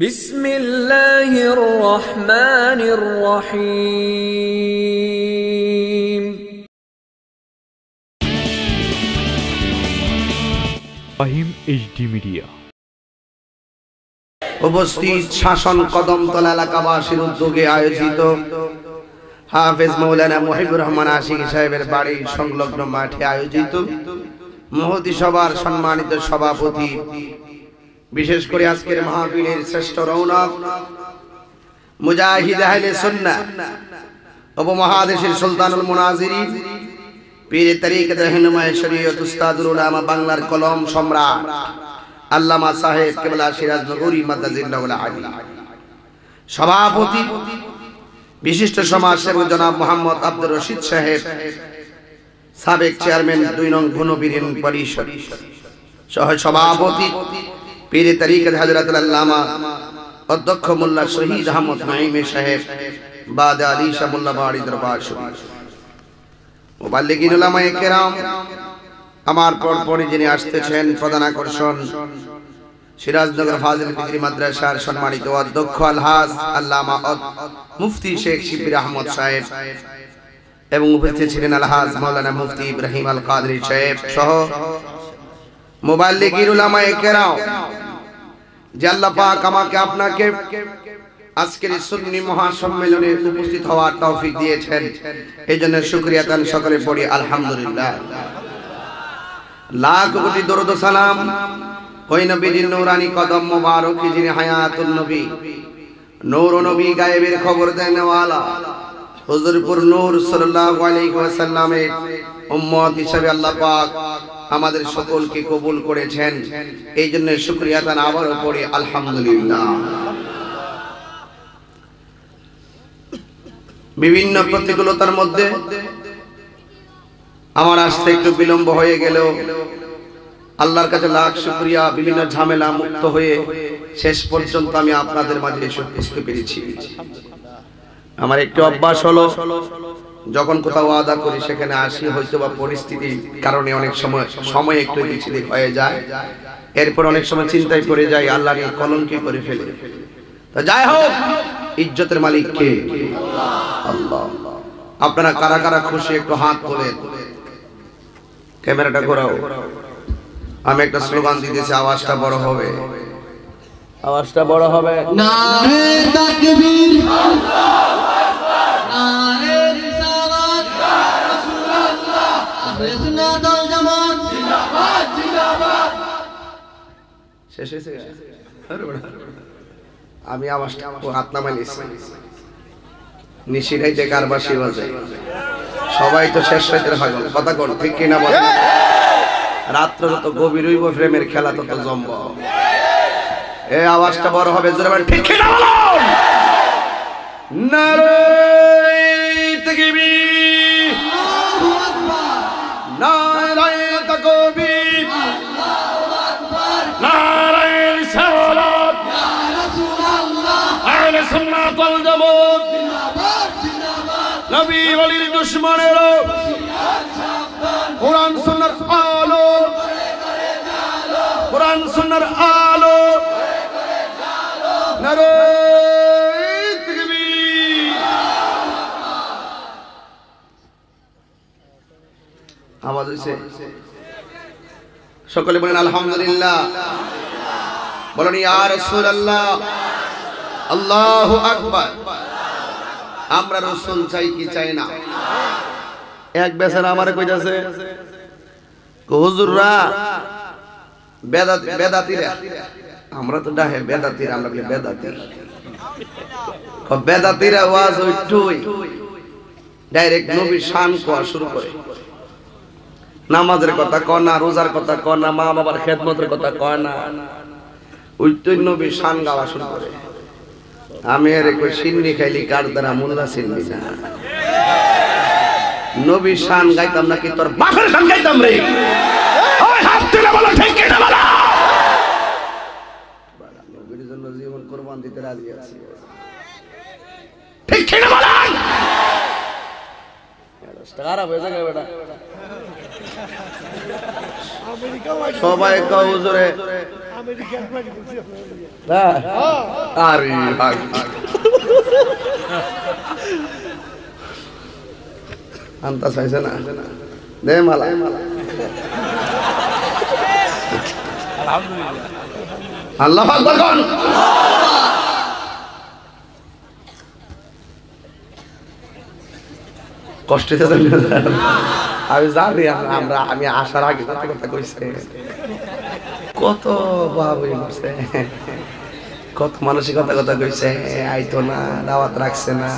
বিসমিল্লাহির রহমানির রহিম। Fahim HD media উপস্থিত শাসন কদমতলা এলাকাবাসীর উদ্যোগে আয়োজিত হাফেজ মৌলানা মুহিবুর রহমান আশিক সাহেবের বাড়ি সংলগ্ন মাঠে আয়োজিত মহতি সভার সম্মানিত সভাপতি, বিশেষ করে আজকের মাহফিলের শ্রেষ্ঠ রৌনক মুজাহিদ আহলে সুন্নাহ উপমহাদেশের সুলতানুল মুনাজিরিন পীর তরিকত রহনুমায়ে শরীয়ত উস্তাদুল উলামা বাংলার কলম সম্রাট আল্লামা সাহেব কেবলা সিরাজ নগরী মাদ্দাজিল্লাহুল আলী সভাপতি, বিশিষ্ট সমাজসেবক জনাব মোহাম্মদ আব্দুর রশিদ সাহেব সাবেক চেয়ারম্যান 2 নং ভুনবীর পরিষদ সহ সভাপতি পীর তরিকত হযরতুল আল্লামা অধ্যক্ষ মোল্লা শহীদ আহমদ নাঈমী সাহেব বাদ আলী শাহ মোল্লা বাড়ি দরবার শরীফ মুবাল্লিগিন উলামায়ে কেরাম, আমার পরে যিনি আসতেছেন প্রধান আকর্ষণ সিরাজনগর ফাজিল ফিকরি মাদ্রাসার সম্মানিত অধ্যক্ষ আলহাজ আল্লামা মুফতি শেখ শিবির আহমদ সাহেব এবং উপস্থিত ছিলেন আলহাজ মাওলানা মুফতি ইব্রাহিম আল কাদরি সাহেব সহ মুবাল্লিগিন উলামায়ে কেরাম, যে আল্লাহ পাক আমাকে আপনাকে আজকের এই সুন্নি মহাসম্মেলনে উপস্থিত হওয়ার তৌফিক দিয়েছেন, এজন্য শুকরিয়া তান সকলে পড়ি আলহামদুলিল্লাহ। লাখ কোটি দরুদ ও সালাম ওই নবীর নূরানি কদম মোবারক যিনি হায়াতুন নবী, নূর ও নবী গায়েবের খবর দেন ওয়ালা হুজুরপুর নূর সাল্লাল্লাহু আলাইহি ওয়াসাল্লামের উম্মত হিসেবে আল্লাহ পাক আমাদের সকলকে কবুল করেছেন, এই জন্য শুকরিয়া তান আবারও পড়ি আলহামদুলিল্লাহ। বিভিন্ন প্রতিকূলতার মধ্যে আমার আসতে একটু বিলম্ব হয়ে গেল, আল্লাহর কাছে লাখ শুকরিয়া, বিভিন্ন ঝামেলা মুক্ত হয়ে শেষ পর্যন্ত আমি আপনাদের মাঝে এসে উপস্থিত পেরেছি। আমার একটু অভ্যাস হলো যখন কোথাও ওয়াদা করি সেখানে আসি, হয়তো বা পরিস্থিতির কারণে অনেক সময় একটু বিচ্ছিন্ন হয়ে যায়, এরপর অনেক সময় চিন্তায় পড়ে যাই আল্লাহর এই কলঙ্কি করে ফেলে। তো যাই হোক, ইজ্জতের মালিক কে? আল্লাহ। আপনারা কারা কারা খুশি একটু হাত তোলেন, ক্যামেরাটা ঘোরাও। আমি একটা স্লোগান দিতেছি, আওয়াজটা বড় হবে, আওয়াজটা বড় হবে। নারে তাকবীর, আল্লাহু আকবার, নারে রিসালাত, ইয়া রাসূলুল্লাহ, আহলে সুন্নাত ওয়াল জামাত জিন্দাবাদ জিন্দাবাদ। শেষ হয়েছে? আমি আওয়াজটা হাত নামাইছি, নিশিরাইতে কারবাসি বাজে, সবাই তো শেষ হইতে হয়, কথা কোন ঠিক কিনা বলেন? রাত্র যত গভীর হইব প্রেমের খেলা তত জমব। এই আওয়াজটা বড় হবে, জোরে বলেন ঠিক কিনা বলুন। নারে তাকবীর, আল্লাহু আকবার, নারে তাকবীর, আল্লাহু আকবার, নারে রিসালাত, ইয়া রাসূলুল্লাহ, আহলে সুন্নাত ওয়াল জামাত জিন্দাবাদ জিন্দাবাদ। নবী ওলির দুশমনেরা কোরআন সুন্নাহর আলো, কোরআন সুন্নাহর আলো, নারে তাকবীর। আওয়াজ হইছে? সকলে বলেন আলহামদুলিল্লাহ, বলেন ইয়া রাসূলুল্লাহ, আল্লাহু আকবার। আমরা রাসূল চাই কি চাই না? এক বেচারা আমারে কইতাছে, হুজুররা বেদাতিরা, আমরা তো ডাহে বেদাতিরা, আমরা বলি বেদাতি, বেদাতিরা ওয়াজ ওইটুই ডাইরেক্ট নবীর শান কোয়া শুরু করে, নামাজের কথা কয় না, রোজার কথা কয় না, মা বাবার খেদমতের কথা কয় না, ওইটুই নবীর শান গাওয়া শুরু করে। আমি এর কই সিন্নি খাইলি কার দ্বারা মোল্লা সিন্নি না, নবীর শান গাইতাম নাকি তোর বাপের শান গাইতাম রে? ওই হাত তুলে বলো ঠিক কি না বলো? নবীর জন্য জীবন কুরবান দিতে রাজি আছি, ঠিক কি না বলেন? খারাপ হয়ে যাবে বেটা, সবাই কও হুজুরে আরে ভাই আনতা চাইছে না দে মালা আল্লাহ আকবার কোন কষ্ট আমি জানি আমি আসার আগে কত কথা কইছে কত ভাবে করছে কত মানসিকতা কথা কইছে আইতো না দাওয়াত রাখছে না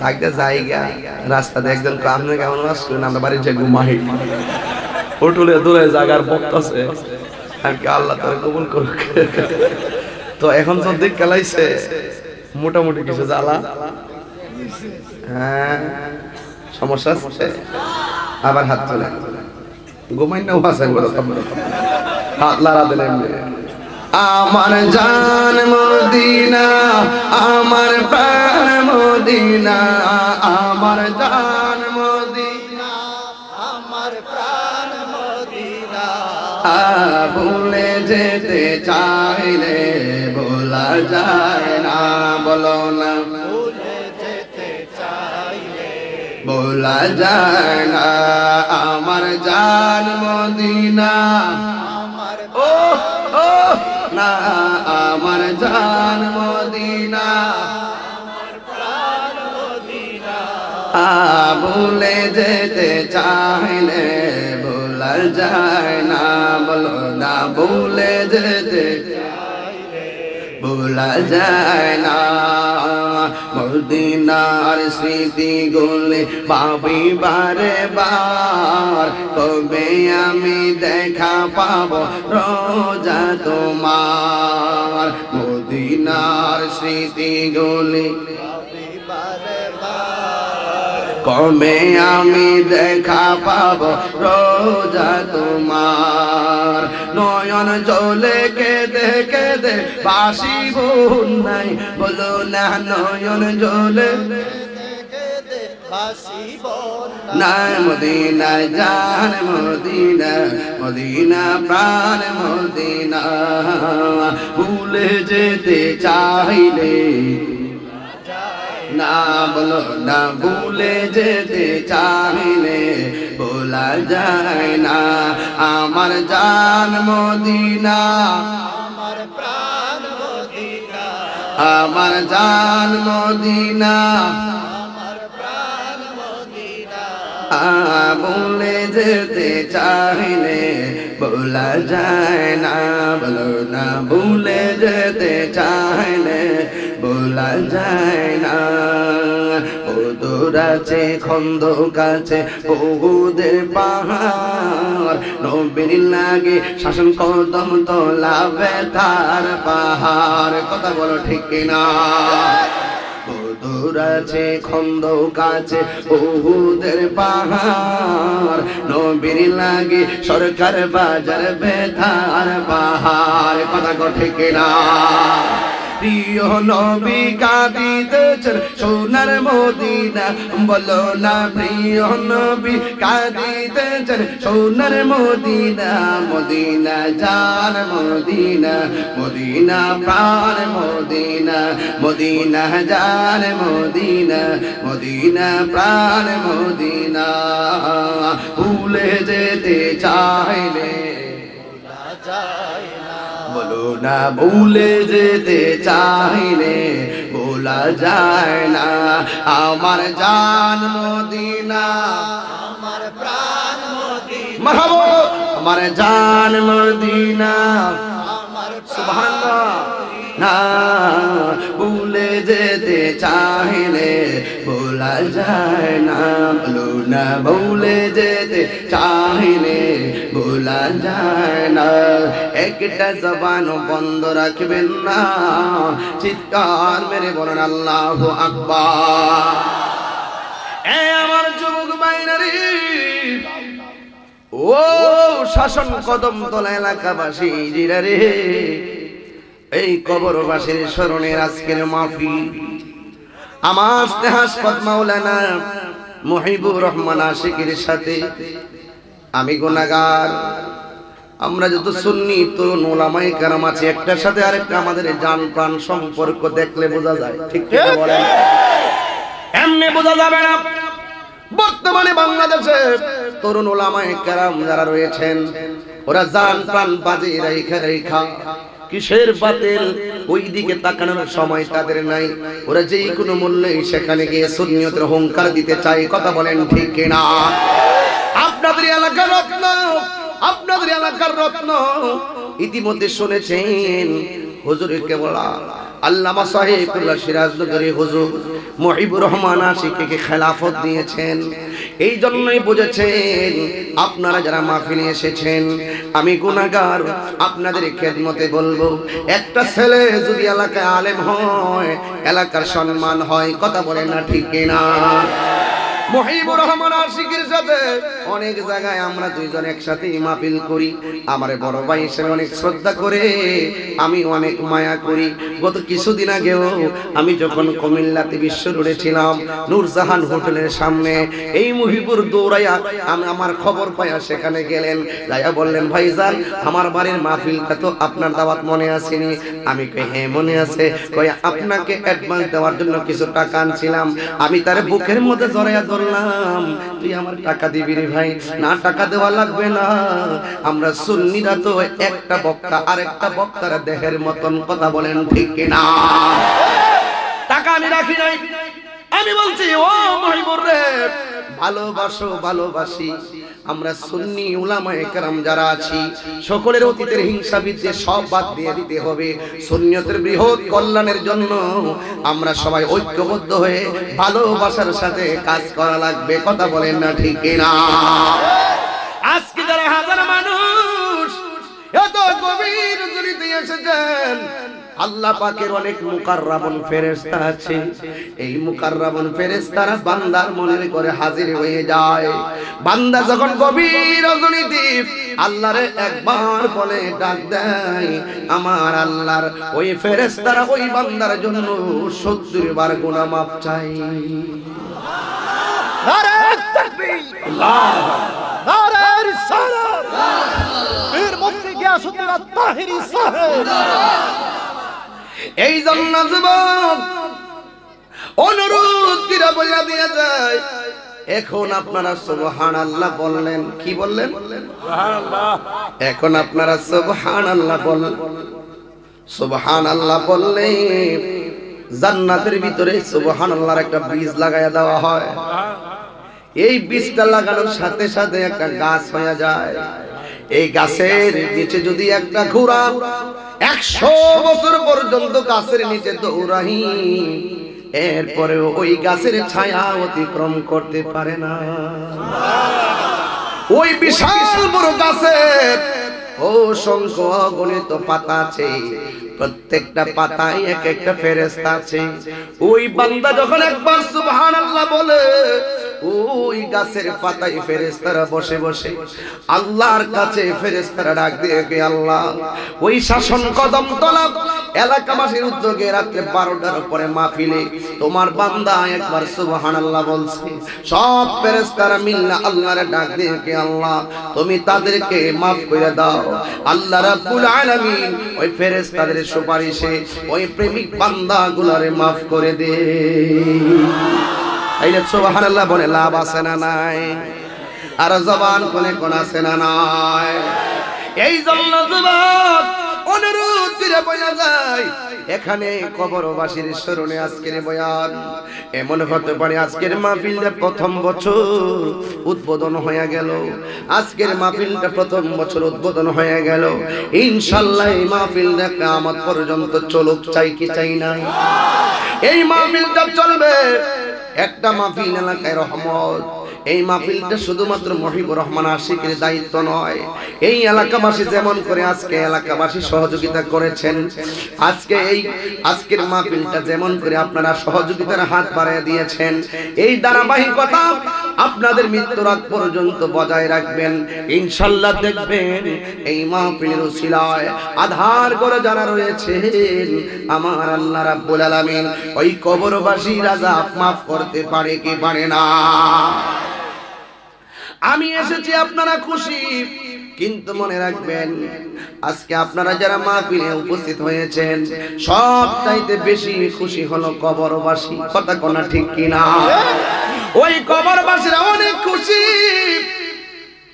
থাকতে জায়গা রাস্তাতে একজন আপনি কেমন আসলেন আমরা বাড়ি যে ঘুমাই হোটেলে দূরে জায়গার বক্তাছে আর কি আল্লাহ তার কবুল করুক তো এখন তো দেখ খেলাইছে মোটামুটি কিছু জ্বালা হ্যাঁ সমস্যা আছে আবার হাত তোলে ঘুমাই না ওয়াসান বলো হাত লাড়া দিলেন আমার জান মদিনা আমার প্রাণ মদিনা আমার জান মদিনা আমার প্রাণ মদিনা ভুলে যেতে চাইলে বলা যায় না বলো না বলা যায় না আমার জান মদিনা আমার ও ও না আমার জান মদিনা আমার প্রাণ মদিনা ভুলে যেতে চাইলে বলা যায় না বলো না ভুলে যেতে ভোলা যায় না মদিনার স্মৃতি গুলি পাবি বারে বার কবে আমি দেখা পাবো রোজা তোমার মদিনার স্মৃতি গুলি কবে আমি দেখা পাবো রোজা তোমার নয়ন জলে কেঁদে কেঁদে বাসিব নাই বলো না নয়ন জলে না মদিনা জান মদিনা মদিনা প্রাণ মদিনা ভুলে যেতে চাইলে না বলো না ভুলে যেতে চাইলে বলা যায় না আমার জান মদিনা আমার প্রাণ মদিনা আমার জান মদিনা আমার প্রাণ মদিনা ভুলে যেতে চাইলে বলা যায় না বলো না ভুলে যেতে চাইলে বলা যায় না ওদূর আছে খন্দক আছে বহুদের পাহাড় নবীর লাগে শাসন কদম তোলা ব্যথার পাহাড় কথা বলো ঠিক কিনা ওদূর আছে খন্দক আছে বহুদের পাহাড় নবীর লাগে সরকার বাজার ব্যথার পাহাড় কথা বলো ঠিক কিনা প্রিয় নবী কাঁদিতেছেন সোনার মদিনা বলো না প্রিয় নবী কাঁদিতেছেন সোনার মদিনা মদিনা জান মদিনা মদিনা প্রাণ মদিনা মদিনা জান মদিনা মদিনা প্রাণ মদিনা ভুলে যেতে চাইলে বলো না ভুলে যেতে চাইলে বলা যায় না আমার জান মদিনা আমার প্রাণ মদিনা মাহবুব আমার জান মদিনা আমার সুবহানাল্লাহ না ভুলে যেতে চাইলে বলা যায় না বলো না ভুলে যেতে চাইলে বলা যায় না একটা জবান বন্ধ রাখবেন না চিৎকার মেরে বলেন আল্লাহু আকবার এ আমার যুবক বাইনারি ও শাসন কদম তলা এলাকাবাসী জিরা রে এই কবরবাসীর স্মরণের আজকের মাহফিল আমার স্নেহাস্পদ মাওলানা মুহিবুর রহমান আশিকের সাথে আমি গুনাহগার আমরা যত সুন্নি তরুণ ওলামায়ে কেরাম আছে, একটার সাথে আরেকটা আমাদের জান প্রাণ সম্পর্ক দেখলে বোঝা যায়, ঠিক কি বলেন? এমনি বোঝা যাবে না। বর্তমানে বাংলাদেশে তরুণ ওলামায়ে কেরাম যারা রয়েছেন, ওরা জান প্রাণ বাজি রেখা কিসের বাতিল ওই দিকে তাকানোর সময় তাদের নাই। ওরা যেই কোনো মূল্যে সেখানে গিয়ে সুন্নিয়তের হুঙ্কার দিতে চায়, কথা বলেন ঠিক কিনা? আপনাদের এলাকার রত্ন, আপনাদের এলাকার রত্ন ইতিমধ্যে শুনেছেন হুজুরের কেবলা আল্লামা সাহেবুল্লাহ সিরাজনগরী হুজুর মুহিবুর রহমান আশিককে খেলাফত দিয়েছেন। এই জন্যই বুঝেছেন আপনারা যারা মাহফিলে এসেছেন, আমি গুনাহগার, আপনাদের খেদমতে বলবো, একটা ছেলে যদি এলাকায় আলেম হয়, এলাকার সম্মান হয়, কথা বলেন না ঠিক কিনা? মুহিবুর রহমান আশিকের সাথে অনেক জায়গায় আমরা দুইজন একসাথে মাহফিল করি। আমার বড় ভাই হিসেবে অনেক শ্রদ্ধা করে, আমি অনেক মায়া করি। গত কিছুদিন আগেও আমি যখন কুমিল্লাতে বিশ্ব রোডে ছিলাম, নূরজাহান হোটেলের সামনে, এই মুহিবুর দৌড়াইয়া আমি আমার খবর পাইয়া সেখানে গেলেন, যাইয়া বললেন, ভাইজান আমার বাড়ির মাহফিলটা তো আপনার দাওয়াত মনে আসেনি? আমি কই হ্যাঁ মনে আছে। কই আপনাকে অ্যাডভান্স দেওয়ার জন্য কিছু টাকা আনছিলাম। আমি তার বুকের মধ্যে জড়াইয়া বললাম, তুই আমার টাকা দিবি রে ভাই? না, টাকা দেওয়া লাগবে না, আমরা সুন্নিরা তো একটা বক্তা আরেকটা বক্তার দেহের মতন, কথা বলেন ঠিক কিনা? টাকা আমি রাখি নাই। আমি বলছি, ও মুহিবুর রে, ভালোবাসো, ভালোবাসি। আমরা সুন্নি উলামায়ে কেরাম যারা আছি, সকলের অতীতের হিংসা বিদ্বেষ সব বাদ দিয়ে দিতে হবে। সুন্নিয়তের বৃহৎ কল্যাণের জন্য আমরা সবাই ঐক্যবদ্ধ হয়ে ভালোবাসার সাথে কাজ করা লাগবে, কথা বলেন না ঠিক কিনা? আজকে যারা হাজার মানুষ এত গভীর জড়িত এসেছেন, আল্লাহ পাকের অনেক মুকাররাবুন ফেরেশতা আছে। এই মুকাররাবুন ফেরেশতারা বান্দার মনের করে হাজির হয়ে যায়। বান্দা যখন গভীর রজনীতে আল্লাহরে একবার বলে ডাক দেয়, আমার আল্লাহর ওই ফেরেশতারা ওই বান্দার জন্য 70 বার গুনাহ মাফ চায়। নারে তাকবীর, আল্লাহ, নারে রিসালাত, পীর মুফতি গিয়াসউদ্দিন আত-তাহিরি সাহেব। এই জন্য যুবক অনুরোধ করে বলে দিয়ে যায়, এখন আপনারা সুবহানাল্লাহ বললেন। কি বললেন? সুবহানাল্লাহ। এখন আপনারা সুবহানাল্লাহ বলেন। সুবহানাল্লাহ বললে জান্নাতের ভিতরে সুবহানাল্লাহর একটা বীজ লাগায়া দেওয়া হয়। এই বীজটা লাগানোর সাথে সাথে একটা গাছ হয়ে যায়। এই গাছের নিচে যদি একটা ঘোড়া 100 বছর পর্যন্ত গাছের নিচে দৌড়াই, এরপরে ওই গাছের ছায়া অতিক্রম করতে পারে না। ওই বিশাল বড় গাছের অসংখ্য অগণিত পাতা আছে, প্রত্যেকটা পাতায় এক একটা ফেরেশতা আছে। ওই বান্দা যখন একবার সুবহানাল্লাহ বলে, ওই গাছের পাতায় ফেরেশতারা বসে বসে আল্লাহর কাছে ফেরেশতারা ডাক দিয়ে, কে আল্লাহ, ওই শাসন কদম তলা এলাকাবাসীর উদ্যোগে রাতে 12টার পরে মাহফিলে তোমার বান্দা একবার সুবহানাল্লাহ বলছে। সব ফেরেশতারা মিলনা আল্লাহর ডাক দিয়ে, কে আল্লাহ, তুমি তাদেরকে মাফ করে দাও। আল্লাহ রাব্বুল আলামিন ওই ফেরেশতাদের সুপারিশে ওই প্রেমিক বান্দাগুলোরে মাফ করে দে। আইলে সুবহানাল্লাহ বলে লাভ আছে না নাই? আর জবান কোনে কোন আছে না নাই? এই জন্য যুবক অনুরোধ করে বলা যায়, এখানে কবরবাসীর স্মরণে আজকের বয়ান। এমন হতে পারে আজকের মাহফিলটা প্রথম বছর উদ্বোধন হয়ে গেল, আজকের মাহফিলটা প্রথম বছর উদ্বোধন হয়ে গেল। ইনশাআল্লাহ এই মাহফিলটা কিয়ামত পর্যন্ত চলুক, চাই কি চাই না? এই মাহফিলটা চলবে। একটা মাহফিল এলাকায় রহমত। এই মাহফিলটা শুধুমাত্র মুহিবুর রহমান আশিকের দায়িত্ব নয়, এই এলাকাবাসী যেমন করে আজকে এলাকাবাসী সহযোগিতা করেছেন, আজকের মাহফিলটা যেমন করে আপনারা সহযোগিতার হাত বাড়িয়ে দিয়েছেন, এই ধারাবাহিকতা আপনাদের মৃত্যুর আগ পর্যন্ত বজায় রাখবেন। ইনশাআল্লাহ দেখবেন এই মাহফিলের উসিলায় আধার করে যারা রয়েছেন, আমার আল্লাহ রাব্বুল আলামিন ওই কবরবাসীর আযাব মাফ করতে পারে কি পারে না? আমি এসেছি আপনারা খুশি, কিন্তু মনে রাখবেন আজকে আপনারা যারা মাহফিলে উপস্থিত হয়েছেন সব চাইতে বেশি খুশি হলো কবরবাসী। কথা কোনা ঠিক কিনা? ওই কবরবাসীরা অনেক খুশি,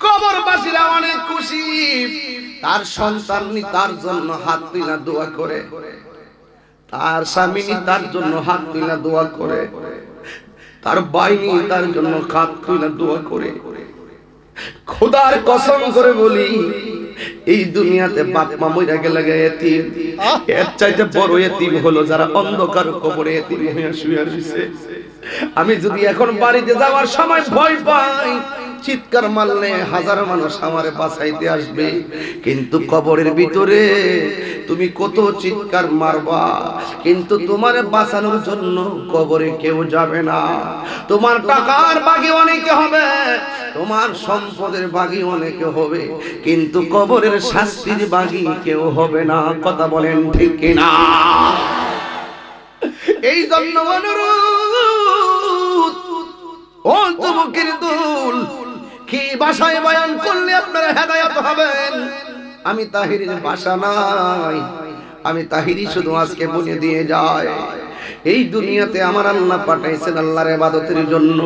কবরবাসীরা অনেক খুশি। তার সন্তান তার জন্য হাত তুলে দোয়া করে, তার স্বামী তার জন্য হাত তুলে দোয়া করে, তার বাইনি তার জন্য হাত তুলে দোয়া করে। খোদার কসম করে বলি, এই দুনিয়াতে বাপ মা মইরা গেলে এতিম, এর চাইতে বড় এতিম হলো যারা অন্ধকার কবরে এতিম হয়ে শুয়ে রয়েছে। আমি যদি এখন বাড়িতে যাওয়ার সময় ভয় পাই, চিৎকার মারলে হাজার মানুষ আমারে বাঁচাইতে আসবে, কিন্তু কবরের ভিতরে তুমি কত চিৎকার মারবা, কিন্তু তোমারে বাঁচানোর জন্য কবরে কেউ যাবে না। তোমার টাকার ভাগী অনেকে হবে, তোমার সম্পদের ভাগী অনেকে হবে, কিন্তু কবরের শাস্তির ভাগী কেউ হবে না। কথা বলেন ঠিক কিনা? এই জন্য অনুরোধ, ও যুবকের দল, কি ভাষায় বয়ান করলে আপনারা হেদায়েত হবেন? আমি তাহিরের ভাষা নাই, আমি তাহিরি শুধু আজকে বলে দিয়ে যায়, এই দুনিয়াতে আমার আল্লাহ পাঠাইছেন আল্লাহর ইবাদতের জন্য।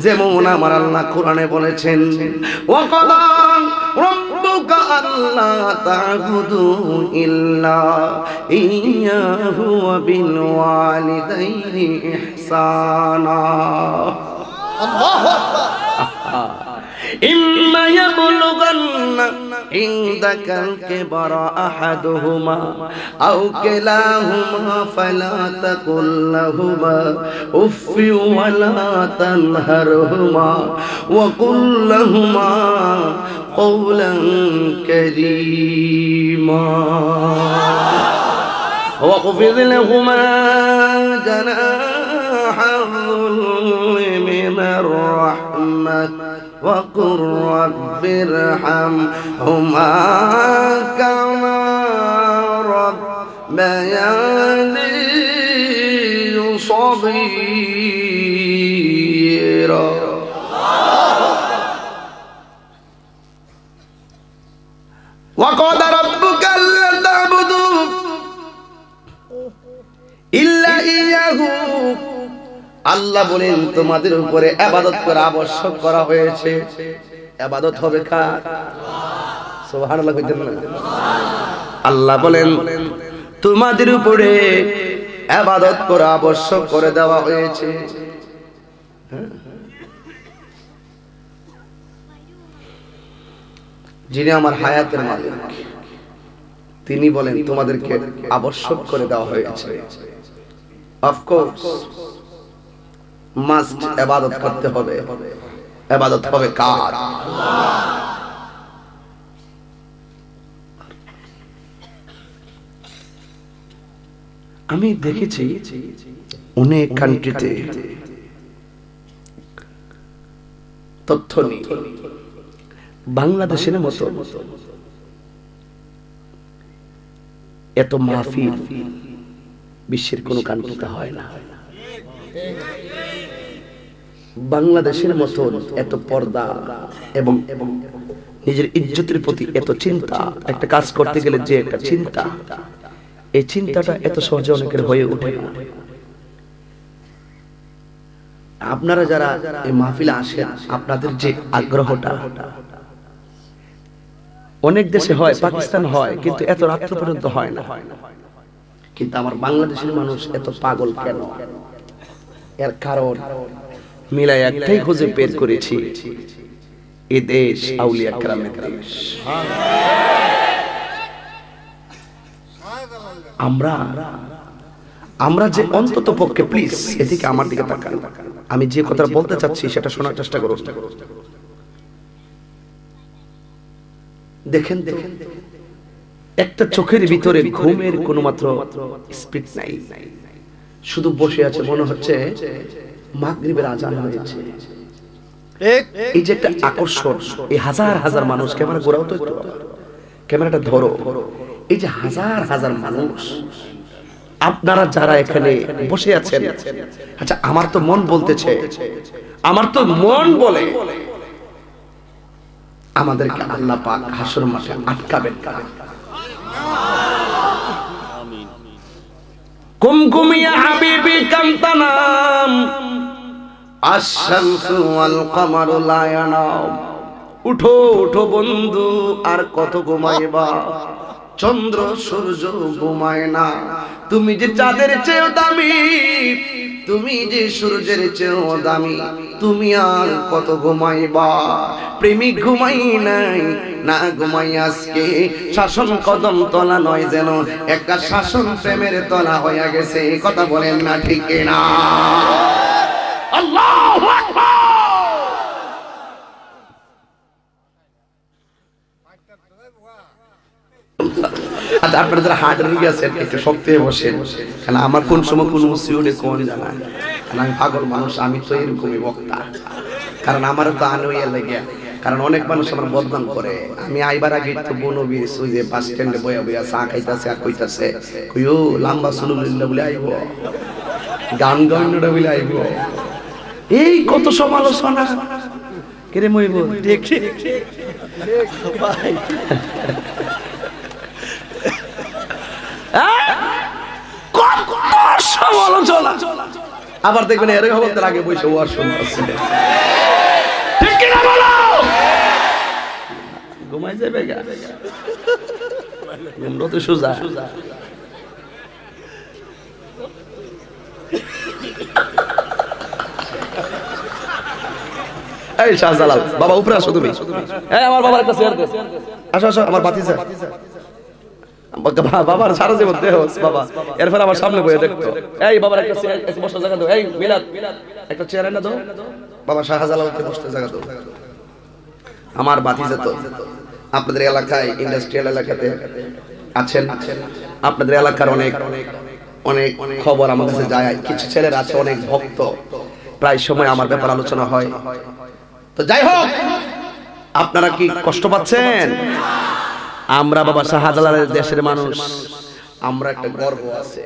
যেমন আমার আল্লাহ কোরআনে বলেছেন, ওয়াকাদা রাব্বুকা আল্লা তা'বুদু ইল্লা ইয়্যাহু ওয়া বিল ওয়ালিদাইনি ইহসানা। আল্লাহু আকবার। إما يبلغن عندك الكبر أحدهما أو كلاهما فلا تقل لهما أف ولا تنهرهما وقل لهما قولا كريما واخفض لهما جناح الذل من الرحمة وقل رب ارحمهما كما ربياني صغيرا. وقال ربك ألا تعبدوا إلا إياه. আল্লাহ বলেন তোমাদের উপরে ইবাদত করা আবশ্যক করা হয়েছে। ইবাদত হবে কার? সুবহানাল্লাহ কইতেন না? আল্লাহ বলেন তোমাদের উপরে ইবাদত করা আবশ্যক করে দেওয়া হয়েছে। যিনি আমার হায়াতের মালিক তিনি বলেন তোমাদেরকে আবশ্যক করে দেওয়া হয়েছে। অফ কোর্স মাস্ট ইবাদত করতে হবে। ইবাদত হবে কার? আমি দেখেছি অনেক কান্ট্রিতে তথ্য নেই, বাংলাদেশের মতো এত মাহফিল বিশ্বের কোন কান্ট্রিতে হয় না। বাংলাদেশের মতো এত পর্দা এবং নিজের ইজ্জতের প্রতি এত চিন্তা, একটা কাজ করতে গেলে যে একটা চিন্তা, এই চিন্তাটা এত সহজে অনেকের হয়ে ওঠে না। আপনারা যারা এই মাহফিলে আসেন, আপনাদের যে আগ্রহটা অনেক দেশে হয়, পাকিস্তান হয়, কিন্তু এত রাত্র পর্যন্ত হয় না। কিন্তু আমার বাংলাদেশের মানুষ এত পাগল কেন? এর কারণ মিলাই একটাই খুঁজে বের করেছি, এ দেশ আউলিয়া কেরামের দেশ। আমরা যে অন্তত পক্ষে, প্লিজ এদিকে আমার দিকে তাকান, আমি যে কথা বলতে চাচ্ছি সেটা শোনার চেষ্টা করুন। দেখেন একটা চোখের ভিতরে ঘুমের কোনো মাত্র স্পিড নাই, শুধু বসে আছে, মনে হচ্ছে মাগরিবের আজান হয়েছে। এই যে একটা আকর্ষণ, এই হাজার হাজার মানুষ, ক্যামেরা ঘোরাও তো, ক্যামেরাটা ধরো, এই যে হাজার হাজার মানুষ, আপনারা যারা এখানে বসে আছেন, আচ্ছা আমার তো মন বলতেছে, আমার তো মন বলে আমাদেরকে আল্লাহ পাক হাসর মাঠে আটকাবেন। কুমকুম ইয়া হাবিবি কামতানাম আশ-শামসু ওয়াল কমারু লা ইয়ানাম। উঠো উঠো বন্ধু, আর কত ঘুমাইবা, চন্দ্র সূর্য ঘুমায় না। তুমি যে চাঁদের চেয়েও দামি, তুমি যে সূর্যের চেয়েও দামি, তুমি আর কত ঘুমাইবা। প্রেমিক ঘুমাই নাই, না ঘুমাই আজকে শাসন কদম তলা নয়, যেন একটা শাসন প্রেমের তলা হয়ে গেছে। কথা বলেন না ঠিক না? আল্লাহু আকবার। আপনারা যারা হার্ট রোগী আছেন একটু শক্ত হয়ে বসেন, কারণ আমার কোন সময় কোন মুসিবতে কোন জানা, কারণ আমি পাগল মানুষ, আমি তো এরকমই বক্তা। কারণ আমারও তো আনোয়া লাগে, কারণ অনেক মানুষ আমার বদনাম করে। আমি আইবার আগে তো বনবি সুজে বাস স্ট্যান্ডে বয়া বয়া চা খাইতাছে আর কইতাছে, কইও লম্বা সুলুলিল্লাহ বলে আইব, গান গাইনটা বলে আইব। এই কত সমালোচনা কেরে মইব। ঠিক ঠিক ভাই, আবার দেখবেন এর খবর আগে বসে ওয়াজ শুনতেছে, ঠিক কিনা বলো? ঘুমাই যাবে গা, ঘুমটা তো সোজা। এই শাহজালাল বাবা উপরে আসো তুমি। এই আমার বাবার একটা চেয়ার দে, আসো আসো আমার বাতিজা। বাবার সারা জীবন দেহ বাবা, এরপর আমার সামনে বসে দেখতো। এই বাবার একটা চেয়ার, একটা বসার জায়গা দাও। এই মিলাদ একটা চেয়ার এনে দাও, বাবা শাহজালালকে বসতে জায়গা দাও। আমার বাতিজা তো আপনাদের এলাকায় ইন্ডাস্ট্রিয়াল এলাকাতে আছেন, আপনাদের এলাকার অনেক অনেক খবর আমার কাছে যায়। কিছু ছেলেরা আছে অনেক ভক্ত, প্রায় সময় আমার ব্যাপার আলোচনা হয়। তো যাই হোক, আপনারা কি কষ্ট পাচ্ছেন? আমরা বাবা শাহজালালের দেশের মানুষ, আমরা একটা গর্ব আছে।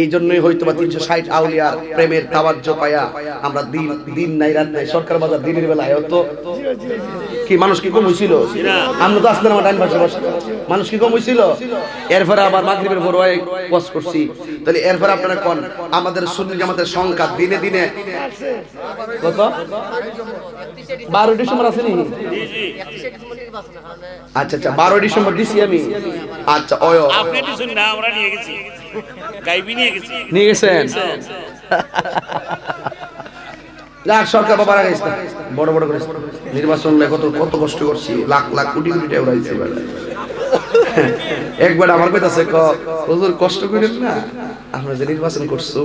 এই জন্যই হয়তো বা 360 আউলিয়ার প্রেমের তাওয়াজ্জু পায়া আমরা দিন নাই রাত নাই সরকার বাজার দিনের বেলায় হতো কি মানুষ কি কম হইছিল? আমরা তো আসলে আমার ডাইন পাশে বসে মানুষ কি কম হইছিল? এরপরে আবার মাগরিবের পর ওয়াজ করছি। তাহলে এরপর আপনারা কোন আমাদের সুন্নি জামাতের সংখ্যা দিনে দিনে কত? 12 ডিসেম্বর আছে নি? আচ্ছা আচ্ছা 12 ডিসেম্বর দিছি আমি। আচ্ছা ওয় আপনি দিছেন না, আমরা নিয়ে গেছি, গাইবি নিয়ে গেছি, নিয়ে গেছেন। লাখ সরকার বাবার আগে বড় বড় করে নির্বাচন কত কত কষ্ট করছি, লাখ লাখ কোটি কোটি টাকা উড়াইছি। একবার আমার কইতাছে হুজুর কষ্ট করেন না, আমরা যে নির্বাচন করছো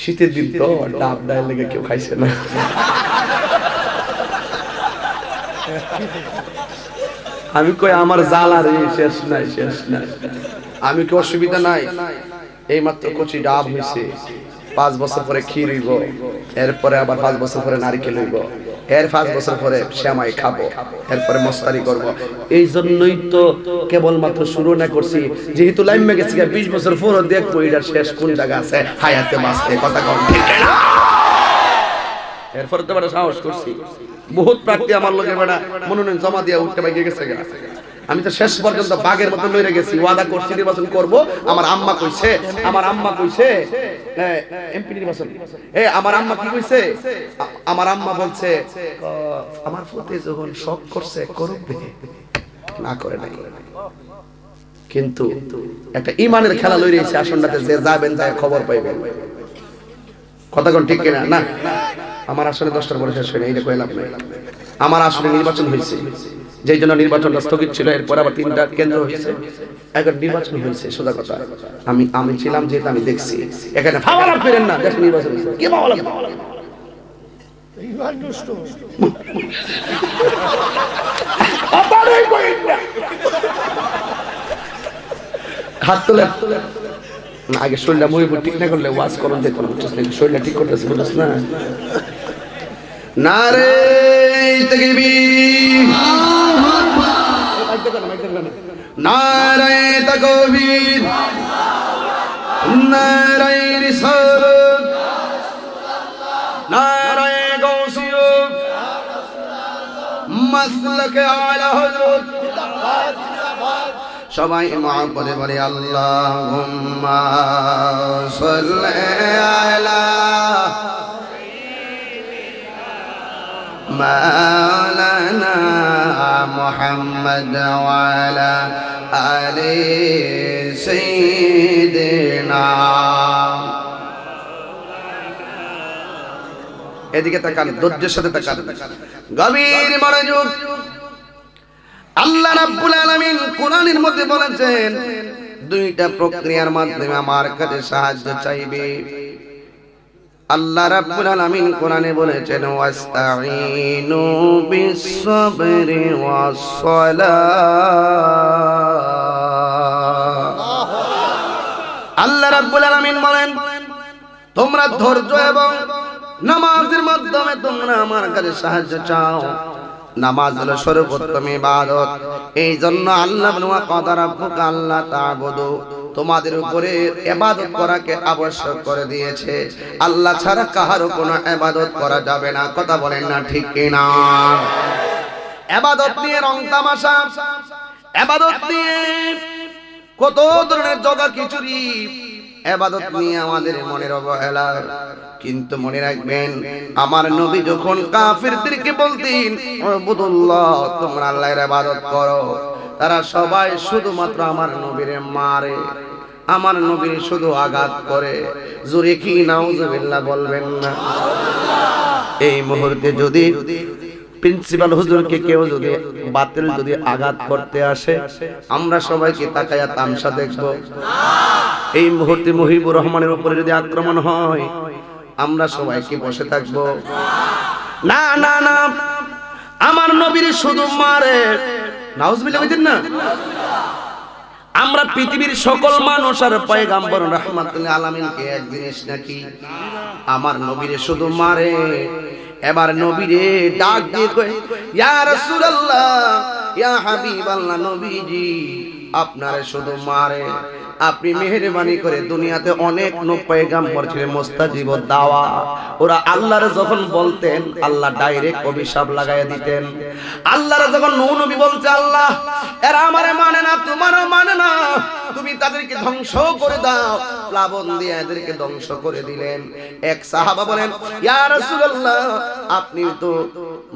শীতের দিন তো ডাব ডাল লেগে কেউ খাইছে না। আমি কই আমার জ্বালা রে শেষ নাই শেষ নাই। আমি কি অসুবিধা নাই, এই মাত্র কচি ডাব হইছে, 5 বছর পরে ক্ষীর হইব, এরপরে আবার 5 বছর পরে নারকেল হইব, এর 5 বছর পরে শ্যামাই খাবো, এরপরে মস্তারি করব। এই জন্যই তো কেবলমাত্র শুরু না করছি, যেহেতু লাইমে গেছি 20 বছর পরও দেখবো এটার শেষ কোন জায়গা আছে, হায়াতে বাঁচতে কথা কম ঠিক না। এরপরে তো বড় সাহস করছি, বহুত প্রার্থী আমার লোকে বড় মনোনয়ন জমা দিয়া উঠতে বাইকে গেছে। আমি তো শেষ পর্যন্ত বাগের মতো লইরে গেছি, ওয়াদা করছি নির্বাচন করব। আমার আম্মা কইছে এমপি নির্বাচন, আমার আম্মা কি কইছে? আমার আম্মা বলছে আমার প্রতি যখন শক করছে করবে, না করে নাই। কিন্তু একটা ইমানের খেলা লইরেছে, আসনটাতে যে যাবেন যায় খবর পাইবেন। কথা কোন ঠিক কিনা? না আমার আসলে 10টার পরে শেষ হয়নি, এইটা কইলাম না। আমার আসলে নির্বাচন হয়েছে, যেই জন্য নির্বাচনটা স্থগিত ছিল। এরপর আবার 3টা কেন্দ্র হয়েছে, এখন নির্বাচন হয়েছে। সোজা কথা, আমি ছিলাম যেহেতু আমি দেখছি। এখানে ফাওয়ালা করেন না, দেশ নির্বাচন হয়েছে কি ফাওয়ালা ইমান নষ্ট আপারে কইন না। হাত তোলে না, আগে শরীরটা মহিপুর ঠিক না করলে ওয়াজ করুন দেখো না, শরীরটা ঠিক করতেছে বুঝছ না? নারে তাকবীর, নারে তাকবীর, নারে রিসালাত, নারে গাউসিয়ত, মাসলাকে আলা হযরত সবাই মহব্বতে বলে আল্লাহুম্মা সাল্লি আলা মাওলানা মুহাম্মদ ওয়া আলা আলি সাইয়্যিদিনা। এদিকে তাকান, ধৈর্যের সাথে তাকান, গভীর মনোযোগ। আল্লাহ রাব্বুল আলামিন কোরআনের মধ্যে বলেছেন দুইটা প্রক্রিয়ার মাধ্যমে আমার কাছে সাহায্য চাইবে। আল্লাহ রাব্বুল আলামিন কোরআনে বলেছেন ওয়াস্তাঈনু বিস-সাবরি ওয়াস-সালাহ। আল্লাহ রাব্বুল আলামিন বলেন তোমরা ধৈর্য এবং নামাজের মাধ্যমে তোমরা আমার কাছে সাহায্য চাও। নামাজ হলো সর্বোত্তম ইবাদত। এই জন্য আল্লাহ ওয়া ক্বাদা রাব্বুকা আল্লা তা'বুদু, তোমাদের উপরে ইবাদত করাকে আবশ্যক করে দিয়েছে। আল্লাহ ছাড়া কারো কোনো ইবাদত করা যাবে না। কথা বলেন না ঠিক কি না? ইবাদত নিয়ে রং তামাশা, ইবাদত নিয়ে কত ধরনের জগা খিচুড়ি, ইবাদত নিয়ে আমাদের মনের অবহেলা। কিন্তু মনে রাখবেন আমার নবী যখন কাফিরদেরকে বলতেন উবুদুল্লাহ, তোমরা আল্লাহর ইবাদত করো, তারা সবাই শুধুমাত্র আমার নবীর মারে, আমার নবীর শুধু আঘাত করে। জোরে কি নাউজুবিল্লাহ বলবেন না? এই মুহূর্তে যদি প্রিন্সিপাল হুজুরকে কেউ যদি বাতিল যদি আঘাত করতে আসে, আমরা সবাইকে তাকায়া তামসা দেখব? এই মুহূর্তে মুহিবুর রহমানের উপরে যদি আক্রমণ হয়, আমরা সবাই কি বসে থাকবো? না না না, আমার নবীর শুধু মারে। নাউজুবিল্লাহ বলেন না? আমরা পৃথিবীর সকল মানুষ আর পয়গম্বর রাহমাতুল আলামিনকে এক জিনিস নাকি? আমার নবীর শুধু মারে। এবার নবীরে ডাক দিয়ে কয় ইয়া রাসূলুল্লাহ, ইয়া হাবিবাল্লাহ, নবীজি আপনারে শুধু মারে। আপনি মেহেরবানি করে দুনিয়াতে অনেক পয়গম্বর ছিলেন মুস্তাজিব দাওয়া, ওরা আল্লাহরে যখন বলতেন আল্লাহ ডাইরেক্ট অভিশাপ লাগাইয়া দিতেন। আল্লাহরে যখন নবী বলছে আল্লাহ এরা আমারে মানে না, তোমারও মানে না, তুমি তাদেরকে ধ্বংস করে দাও, প্লাবন দিয়ে এদেরকে ধ্বংস করে দিলেন। এক সাহাবা বলেন ইয়া রাসূলুল্লাহ, আপনি তো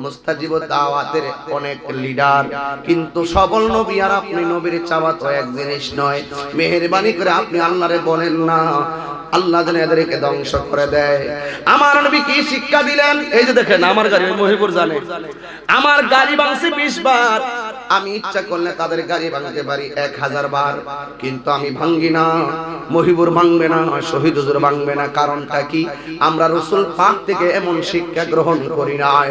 মুস্তাজিব দাওয়াতের অনেক লিডার, কিন্তু সবল নবী আর আপনি নবীর চাওয়া তো এক জিনিস নয়। মেহেরবানি করে আপনি আল্লাহরে বলেন না আল্লাহ যেন এদেরকে ধ্বংস করে দেয়। আমার নবী কি শিক্ষা দিলেন? এই যে দেখেন আমার গাড়ি, মহিপুর জানে আমার গাড়ি ভাঙছে 20 বার, আমি ইচ্ছা করলে তাদের গাড়ি ভাঙতে পারি 1000 বার, কিন্তু আমি ভাঙ্গি না। মহিবুর ভাঙবে না, শহীদ হুজুর ভাঙবে না। কারণটা কি? আমরা রাসূল পাক থেকে এমন শিক্ষা গ্রহণ করি নাই।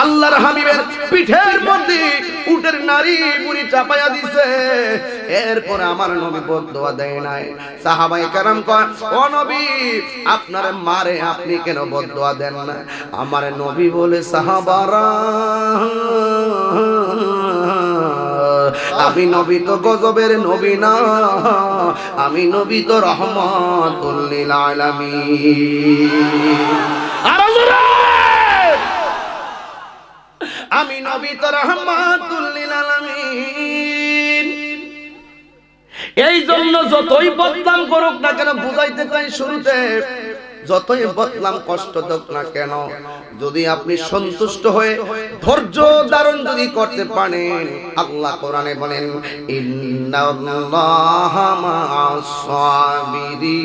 আল্লাহর হাবিবের পিঠের মধ্যে উটের নারী বুড়ি চাপায়া দিছে, এরপর আমার নবী বদদোয়া দেয় নাই। সাহাবায়ে কেরাম কয় ও নবী আপনার মারে, আপনি কেন বদদোয়া দেন না? আমার নবী বলে সাহাবারা আমি নবী তো গজবের নবী না, আমি নবী তো রহমাতুল লিল আলামিন। আমি নবী তো রহমাতুল লিল আলামিন। এই জন্য যতই বদনাম করুক না কেন, বুঝাইতে চাই শুরুতে, যতই বদনাম কষ্ট দেখ না কেন, যদি আপনি সন্তুষ্ট হয়ে ধৈর্য ধারণ যদি করতে পারেন, আল্লাহ কোরআনে বলেন ইন্নাল্লাহা মা'আস সাবিরিন।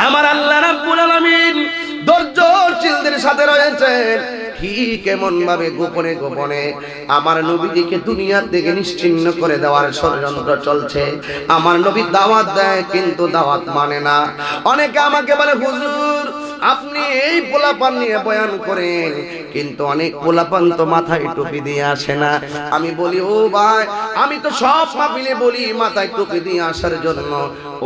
আমার আল্লাহ রাব্বুল আলামিন ধৈর্যশীলদের সাথে রয়েছেন। ঠিক এমন ভাবে গোপনে গোপনে আমার নবীকে দুনিয়া থেকে নিশ্চিহ্ন করে দেওয়ার ষড়যন্ত্র চলছে। আমার নবী দাওয়াত দেয় কিন্তু দাওয়াত মানে না। অনেকে আমাকে বলে হুজুর আপনি এই পোলাপান নিয়ে বয়ান করেন, কিন্তু অনেক পোলাপান তো মাথায় টুপি দিয়ে আসে না। আমি বলি ও ভাই, আমি তো সব মাহফিলে বলি মাথায় টুপি দিয়ে আসার জন্য,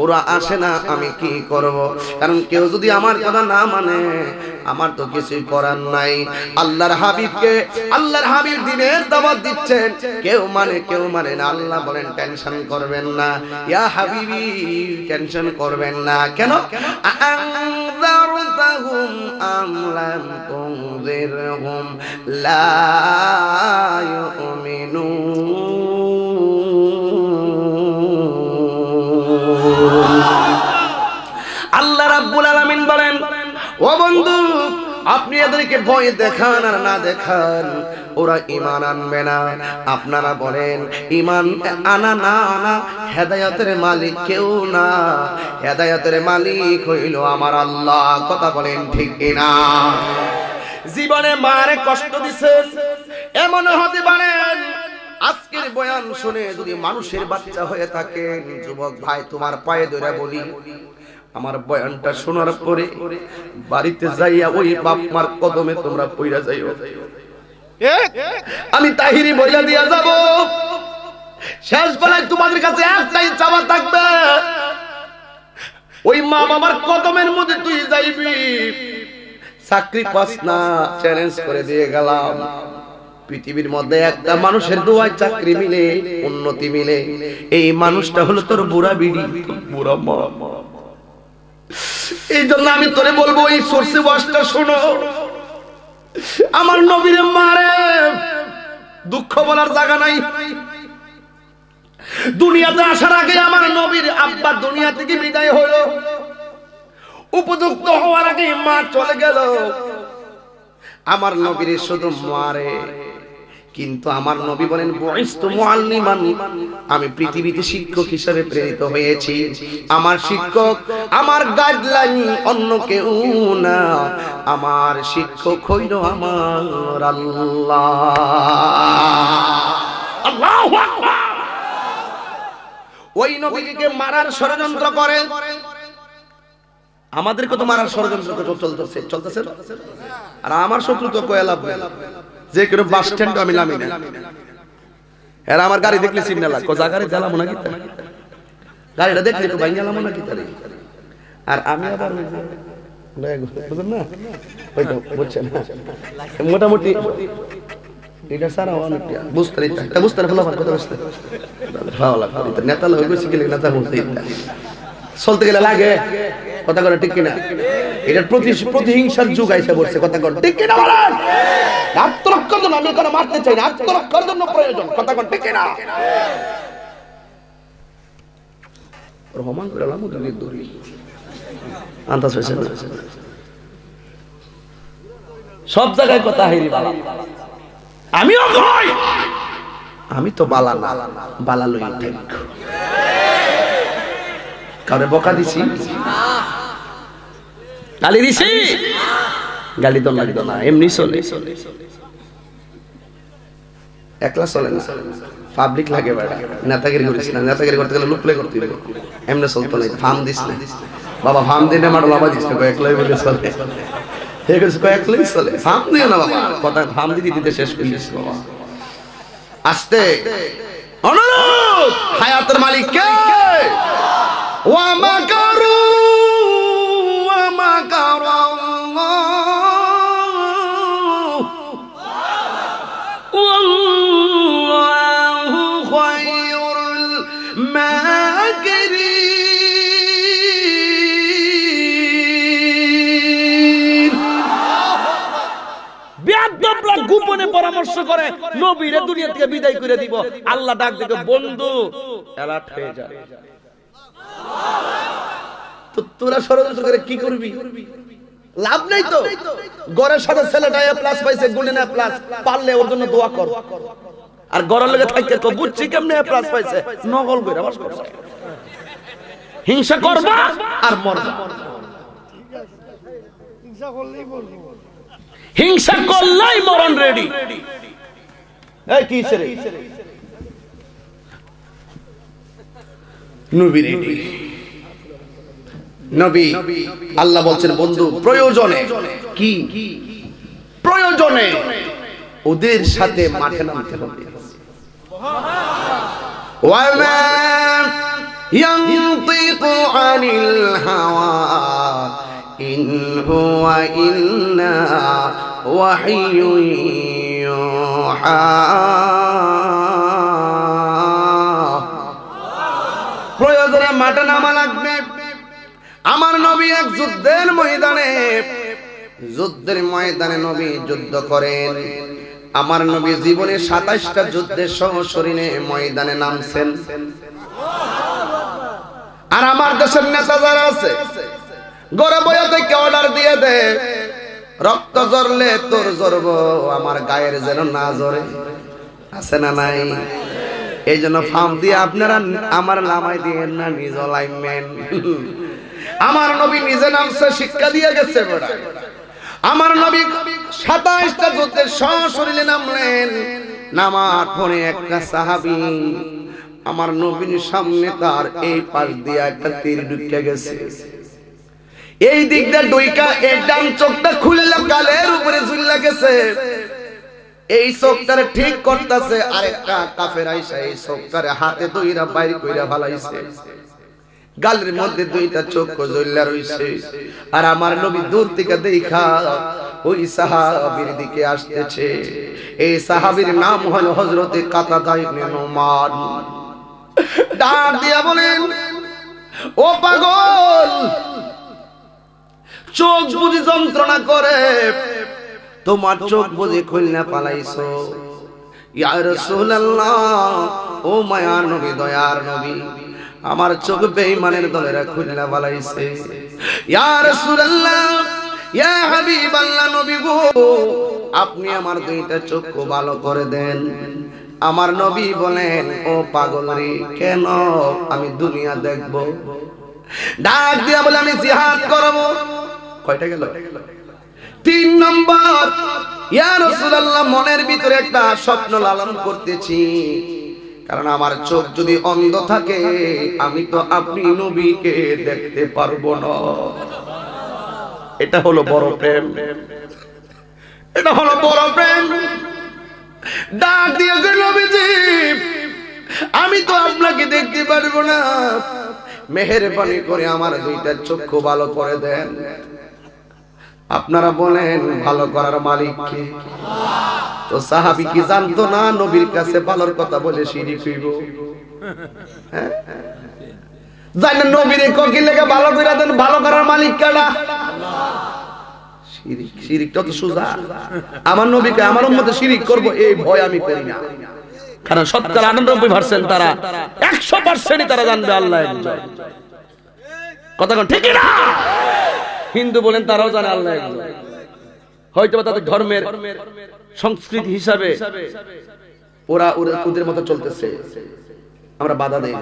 ওরা আসে না, আমি কি করব? কারণ কেউ যদি আমার কথা না মানে আমার তো কিছুই করার নাই। আল্লাহর হাবিবকে, আল্লাহর হাবিব দিনের দাওয়াত দিচ্ছেন, কেউ মানে না। আল্লাহ বলেন টেনশন করবেন না ইয়া হাবিবি, টেনশন করবেন না। কেন? আনযারতাহুম আম লাম তুনযিরহুম লা ইউমিনুন। আল্লাহ রাব্বুল আলামিন বলেন, ও বন্ধু, আপনি এদেরকে ভয় দেখান আর না দেখান, ওরা ঈমান আনবে না। আপনারা বলেন ঈমান আনা না আনা হেদায়েতের মালিক কেউ না, হেদায়েতের মালিক হইল আমার আল্লাহ। কথা বলেন ঠিক কিনা? জীবনে মারে কষ্ট দিছেন, এমন হতে পারেন আজকের বয়ান শুনে যদি মানুষের বাচ্চা হয়ে থাকেন, যুবক ভাই তোমার পায়ে ধরে বলি, আমার বয়ানটা শোনার পরে বাড়িতে যাইয়া ওই বাপ মার কদমে তোমরা পইরা যাইও। আমি তাহিরি বইলা দিয়া যাব, শেষ বেলায় তোমাদের কাছে একটাই চাওয়া থাকবে, ওই মা বাবার কদমের মধ্যে তুই যাইবি। চাকরি পাস না, চ্যালেঞ্জ করে দিয়ে গেলাম, পৃথিবীর মধ্যে একটা মানুষের দোয়ায় চাকরি মিলে, উন্নতি মিলে, এই মানুষটা হলো তোর বুড়া বিড়ি, বুড়া মা। এই জন্য আমি তোরে বলবো এই সরষে ওয়াজটা শোনো। আমার নবীর মারে দুঃখ বলার জায়গা নাই। দুনিয়াতে আসার আগে আমার নবীর আব্বা দুনিয়া থেকে বিদায় হলো, উপযুক্ত হওয়ার আগে মা চলে গেল। আমার নবীর শুধু মারে, কিন্তু আমার নবী বলেন বুইস্তু মুআল্লিমান, আমি পৃথিবীতে শিক্ষক হিসেবে প্রেরিত হয়েছি। আমার শিক্ষক, আমার গাইডলাইন অন্য কেউ না, আমার শিক্ষক হইল আমার আল্লাহ। আল্লাহু আকবার। ওই নবীকে মারার ষড়যন্ত্র করে, আমাদেরকে তো মারার ষড়যন্ত্র চলতেছে। আর আমার শত্রু তো কয়লা যে কোনো বাস স্ট্যান্ড আমি নামি না, এরা আমার গাড়ি দেখলে সিগন্যাল কো জায়গায় জ্বালামো না, কিতা গাড়িটা দেখলে তো ভাই জ্বালামো না, কিতা। আর আমি আবার বুঝলেন না, ওই তো বুঝছেন মোটামুটি এটা সারা অনেকটা বুঝতে এটা বুঝতে না, কথা বুঝতে ভালো লাগে। নেতা হয়ে গেছে গেলে নেতা বলতে চলতে গেলে লাগে, কথা করে ঠিক কিনা? এটার প্রতিহিংসার যুগ আইসা বলছে, কথা কর ঠিক কিনা বলেন? আত্মরক্ষার জন্য আমি কোনো মারতে চাই না, আত্মরক্ষার জন্য প্রয়োজন, কথা কর ঠিক কিনা? রহমান করে আলহামদুলিল্লাহ দূরি আন্দাজ হয়েছে না, সব জায়গায় কথা হেরি বালা। আমিও কই আমি তো বালা না, বালা লই থাকি। কারে বকা দিছি, গালি দিছি, গালি তো লাগতো না, এমনি চলে, একলা চলে না, পাবলিক লাগে। বেড়া নেতাগিরি করিস না, নেতাগিরি করতে গেলে লুকলে করতে হবে, এমনি চলতো না। ফার্ম দিস না বাবা, ফার্ম দিনে মারো বাবা দিস না, একলাই বলে চলে, একলাই চলে, ফার্ম দিও না বাবা, কথা ফার্ম দিতে দিতে শেষ করে দিস বাবা। আস্তে অনুরোধ, হায়াতের মালিক কে? ওয়া মাকারু ওয়া মাকারাল্লাহ ওয়াল্লাহু খায়রুল মাকিরিন। বেয়াদবরা গোপনে পরামর্শ করে নবীরে দুনিয়া থেকে বিদায় করে দিব। আল্লাহ ডাক দেখে বন্ধু অ্যালার্ট হয়ে যা। তো তোরা ষড়যন্ত্র করে কি করবি? লাভ নাই তো। গরের সাথে ছেলেটা এ প্লাস পাইছে, গোল্ডেন এ প্লাস, পারলে ওর জন্য দোয়া কর। আর গরের লগে থাকতে তো বুঝছি কেমনে এ প্লাস পাইছে, নকল কইরা বাস করছে। হিংসা করবা আর মরবা, হিংসা করলেই মরণ রেডি। এই কি রে নবী রেডি। নবী আল্লাহ বলছেন বন্ধু প্রয়োজনে কি প্রয়োজনে ওদের সাথে মাঠে নামতে হবে। ওয়ামা ইয়ানতিকু আনিল হাওয়া ইন হুয়া ইল্লা ওয়াহিয়ুন ইউহা। প্রয়োজনে মাঠে নামা লাগবে। আমার নবী এক যুদ্ধের ময়দানে নবী যুদ্ধ করেন। আমার নবী জীবনে 27টা যুদ্ধের সশরীরে ময়দানে নামছেন। আর আমার দেশের নেতা যারা আছে গড়ে বয়া থেকে অর্ডার দিয়ে দেয়, রক্ত ঝরলে তোর ঝরব, আমার গায়ের যেন না ঝরে। আছে না নাই? এই জন্য ফার্ম দিয়ে আপনারা আমার নামাই দিয়ে না, নিজ লাইনম্যান। আমার নবী নিজে নামছে, শিক্ষা দিয়ে গেছে। আমার নবী 27টা যুদ্ধে সশরীরে নামলেন। নামার পরে একটা সাহাবী আমার নবীর সামনে তার এই পাশ দিয়ে একটা তীর ঢুকে গেছে। এই দিক দিয়ে ডুইকা এই ডান চোখটা খুলে গালের উপরে ঝুলে গেছে। এই চোখটারে ঠিক করতেছে, আরেকটা কাফের আইসা এই চোখটারে হাতে ধইরা বাইর কইরা ফালাইছে। গালের মধ্যে দুইটা চক্ষু জ্বললা রইছে। আর আমার নবী দূর থেকে দেখা ওই সাহাবীর দিকে আসতেছে। এই সাহাবীর নাম হলো হযরতে কাতাদা ইবনে নুমান। ডাক দিয়া বলেন, ও পাগল, চোখ বুঝি যন্ত্রণা করে, তোমার চোখ বুঝি খুলনা পালাইছো? ইয়া রাসূলুল্লাহ, ও মায়ার নবী, দয়ার নবী, আমার চোখ বেঈমানের দলেরা খুলনা পালাইছে। ইয়া রাসূলুল্লাহ, ইয়া হাবিবাল্লাহ, নবী গো, আপনি আমার দুইটা চক্ষু ভালো করে দেন। আমার নবী বলেন, ও পাগল রে, কেন? আমি দুনিয়া দেখব। ডাক দিয়া বলে, আমি জিহাদ করব। কয়টা গেল? 3 নম্বর। ইয়া রাসূলুল্লাহ, মনের ভিতরে একটা স্বপ্ন লালন করতেছি, কারণ আমার চোখ যদি অন্ধ থাকে আমি তো আপনি নবীকে দেখতে পারবো না। এটা হলো বড় প্রেম, এটা হলো বড় প্রেম। ডাক দিয়ে গেল, নবীজি, আমি তো আপনাকে দেখতে পারবো না, মেহেরবানি করে আমার দুইটা চক্ষু ভালো করে দেন। আপনারা বলেন, ভালো করার মালিক কে? তো সাহাবী কি জানতো না নবীর কাছে ভালোর কথা বলে শিরিক হইব? হ্যাঁ, জানেন নবীর কি লেগে ভালো করে দেন? ভালো করার মালিক কারা? শিরিক। শিরিকটা তো সোজা। আমার নবীকে আমার উম্মতে শিরিক করব এই ভয় আমি করি না, কারণ 99% তারা 100% তারা জানবে আল্লাহ একজন। কথা কোন ঠিক না? হিন্দু বলেন, তারাও জানে আল্লাহ একজন। হয়তো তাদের ধর্মের সংস্কৃতি হিসাবে ওরা ওদের মতো চলতেছে, আমরা বাধা দেই।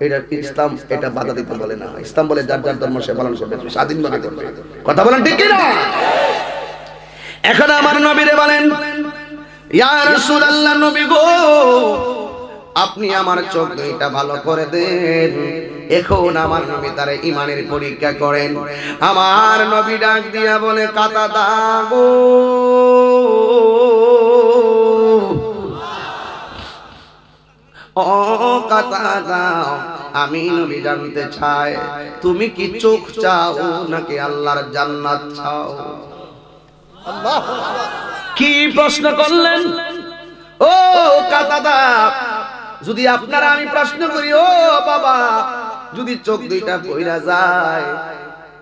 এটা ইসলাম, এটা বাধা দিতে বলে না। ইসলাম বলে যার যার ধর্ম সে পালন করবে, স্বাধীনভাবে করবে। কথা বলেন ঠিক কি না? এখন আমার নবীরে বলেন, ইয়া রাসূলুল্লাহ, নবী গো, আপনি আমার চোখ দুইটা ভালো করে দেন। এখন আমার নবী তার ঈমানের পরীক্ষা করেন। আমার নবী ডাক দিয়া বলে, কাতাদা গো, ও কাতাদা, আমি নবী জানতে চাই, তুমি কি চোখ চাও নাকি আল্লাহর জান্নাত চাও? কি প্রশ্ন করলেন? ও কাতাদা, যদি আপনারা আমি প্রশ্ন করি, ও বাবা, যদি চোখ দুইটা কইরা যায়,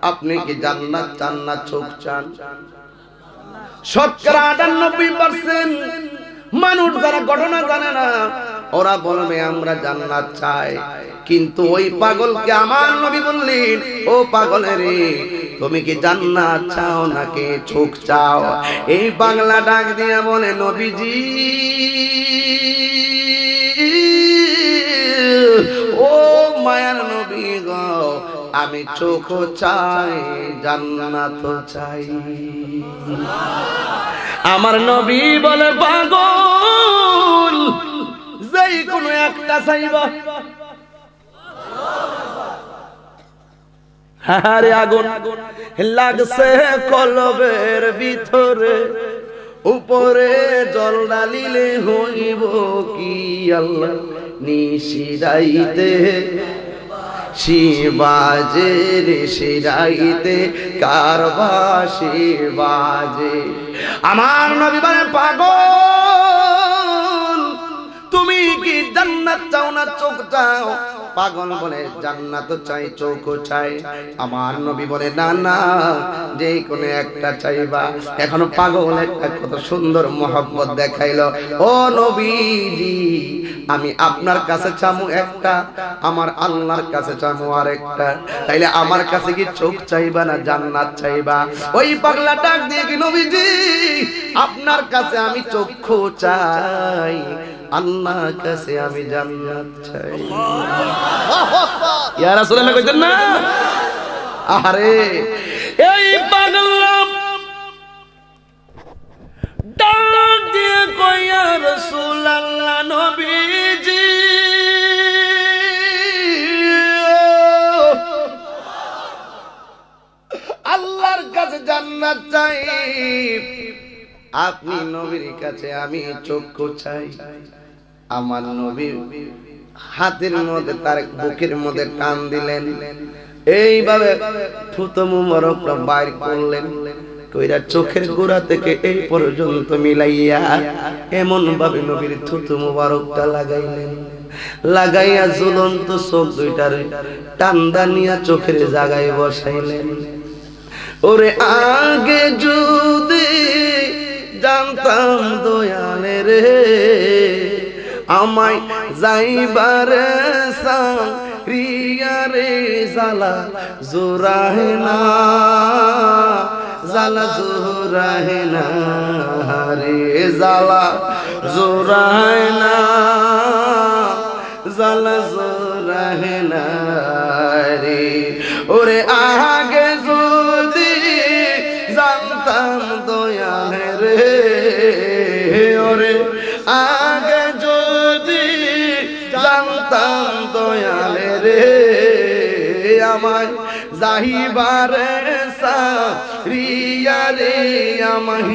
আপনি কি জান্নাত চান না চোখ চান? 98% মানুষ যারা ঘটনা জানে না, ওরা বলবে আমরা জান্নাত চাই। কিন্তু ওই পাগলকে আমার নবী বললেন, ও পাগল রে, তুমি কি জান্নাত চাও নাকি চোখ চাও? এই বাংলা ডাক দিয়া বলে, নবীজি, ও মায়ার নবী গো, আমি চোখ চাই, জান্নাত চাই। আমার নবী বলে, পাগল, যেই কোনো একটা চাইবা। আরে আগুন লাগছে কলবের ভিতরে, উপরে জল ঢালিলে হইব কি আল্লাহ নিশিরাইতে শিবাজে রে শিরাইতে কারবাসি বাজে। আমার নবী বলেন পাগল তুমি কি জান্নাত চাও না চোখ চাও? পাগল বলে জান্নাত চাই চোখ চাই। আমার নবী বলে না না যে কোনো একটা চাইবা। এখন পাগল একটা কত সুন্দর মোহাব্বত দেখাইলো। ও নবীজি আমি আপনার কাছে চামু একটা, আমার আল্লাহর কাছে চামু আরেকটা, তাইলে আমার কাছে কি চোখ চাইবা না জান্নাত চাইবা? ওই পাগলা ডাক দিয়ে কি নবীজি আপনার কাছে আমি চক্ষু চাই, আল্লাহর কাছে আমি জান্নাত চাই। ইয়া রাসূলুল্লাহ কইতেন না? আরে এই পাগলা ডাক দিয়ে কই ইয়া রাসূলুল্লাহ নবীজি আল্লাহর কাছে জান্নাত চাই, আপনি নবীর কাছে আমি চক্ষু চাই। আমার নবী হাতের মধ্যে তার বুকের মধ্যে টান দিলেন, এইভাবে থুতু মুবারকটা বাইর করলেন, কইরা চোখের গোড়া থেকে এই পর্যন্ত মিলাইয়া এমন ভাবে নবীর থুতু মুবারকটা লাগাইলেন। লাগাইয়া ঝুলন্ত চোখ দুইটারে টান দানিয়া চোখের জায়গায় বসাইলেন। ওরে আগে যদি জানতাম দয়ালে রে আমায় যাইবারে সারিয়া রে জালা জোরাহে না, জালা জোরাহে না রে, জালা জোরাহে না, জালা জোরাহে না রে। ওরে আগে যদি জানতাম দয়ালে রে, ওরে আগে যদি জানতাম দয়ালে রে আমায় যাহিবারে সারিয়া রে, আমায়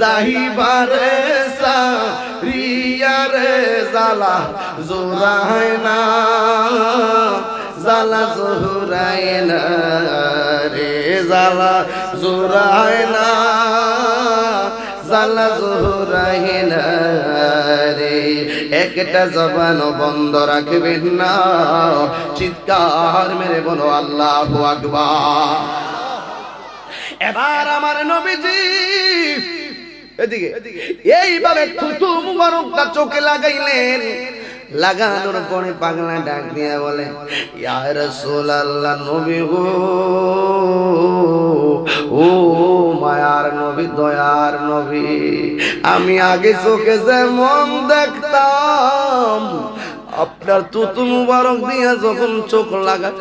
যাহিবারে সারিয়া রে জালা জোরায় না, জালা জোরায় না রে, জালা জোরায় না, জালা জোরায় না রে। একটা জবান বন্ধ রাখবেন না, চিৎকার মেরে বলো আল্লাহু আকবার। এবার আমার নবীজি এদিকে এইভাবে থুতু মুবারকটা চোখে লাগাইলেন। লাগানোর পরে পাগলা ডাক দিয়া বলে ইয়া রাসূলুল্লাহ নবী গো, ও মায়ার নবী দয়ার নবী, আমি আগে চোখে যেমন দেখতাম আপনার থুতু মুবারক দিয়া যখন চোখ লাগা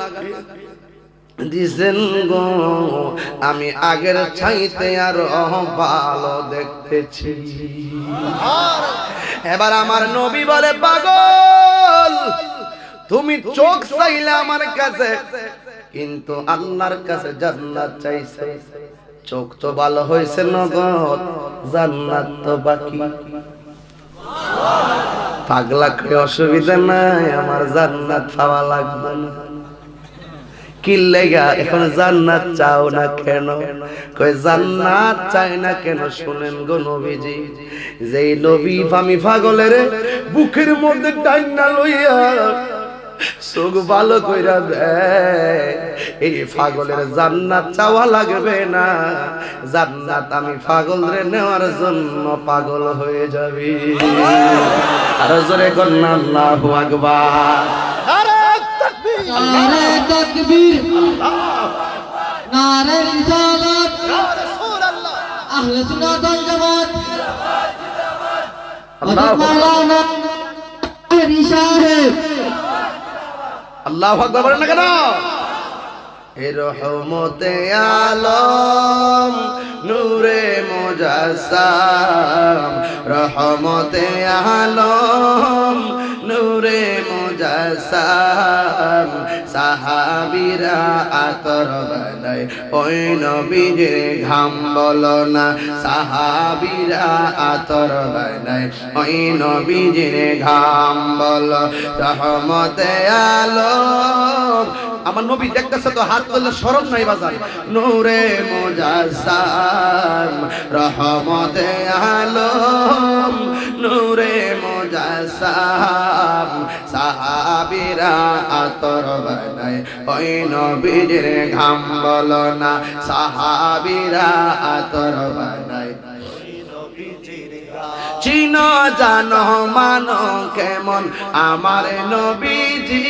দিছেন গো, আমি আগের চাইতে আরো ভালো দেখতেছি। এবার আমার নবী বলে পাগল তুমি চোখ চাইলে আমার কাছে, কিন্তু আল্লাহর কাছে জান্নাত চাইছে। চোখ তো ভালো হয়েছে নগদ, জান্নাত তো বাকি। পাগলা কই অসুবিধা নাই, আমার জান্নাত পাওয়া লাগবে না। কি লেগা এখন জান্নাত চাও না কেন? কই জান্নাত চাই না কেন শুনেন গো নবীজি, যেই নবী আমি পাগলের বুকের মধ্যে টাইনা লইয়া চোখ ভালো কইরা দেয়, এই পাগলের জান্নাত চাওয়া লাগবে না, জান্নাত আমি পাগলরে নেওয়ার জন্য পাগল হয়ে যাবি। আর জোরে কন্না আল্লাহু আকবার। নারে তাকবীর, নারে রিসালাত, আহলে সুন্নাত ওয়াল জামাত, মাওলানা আলী সাহেব। আল্লাহু আকবার বলেন না কেন? এ রহমতে আলম নূরে মুজাসসাম, রহমতে আলম নূরে মুজাসসাম, মুজাসসাম সাহাবীরা আতর বানায় ওই নবীজির ঘাম বলো না সাহাবীরা আতর বানায় ওই নবীজির ঘাম বলো রহমতে আলম আমার নবী দেখতেছে তো হাত তুললে শরম নাই বাজার নূরে মুজাসসাম রহমতে আলম নূরে মুজাসসাম সাহাবীরা আতর বানায় ওই নবীজির ঘাম বলো না সাহাবীরা আতর বানায় চিনো জানো মানো কেমন আমার নবীজি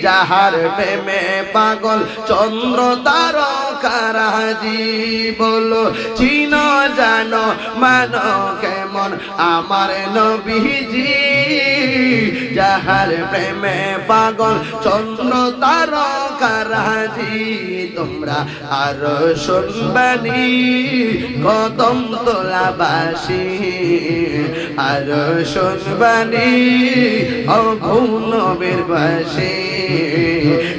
যাহার প্রেমে পাগল চন্দ্র তারকারাজি বলো চিনো জানো মানো কেমন আমার নবীজি যাহার প্রেমে পাগল চন্দ্র তারকারাজি তোমরা আরো শুনবানি কদম তোলাবাসী আরো শুনবানি অভুনবের বাসী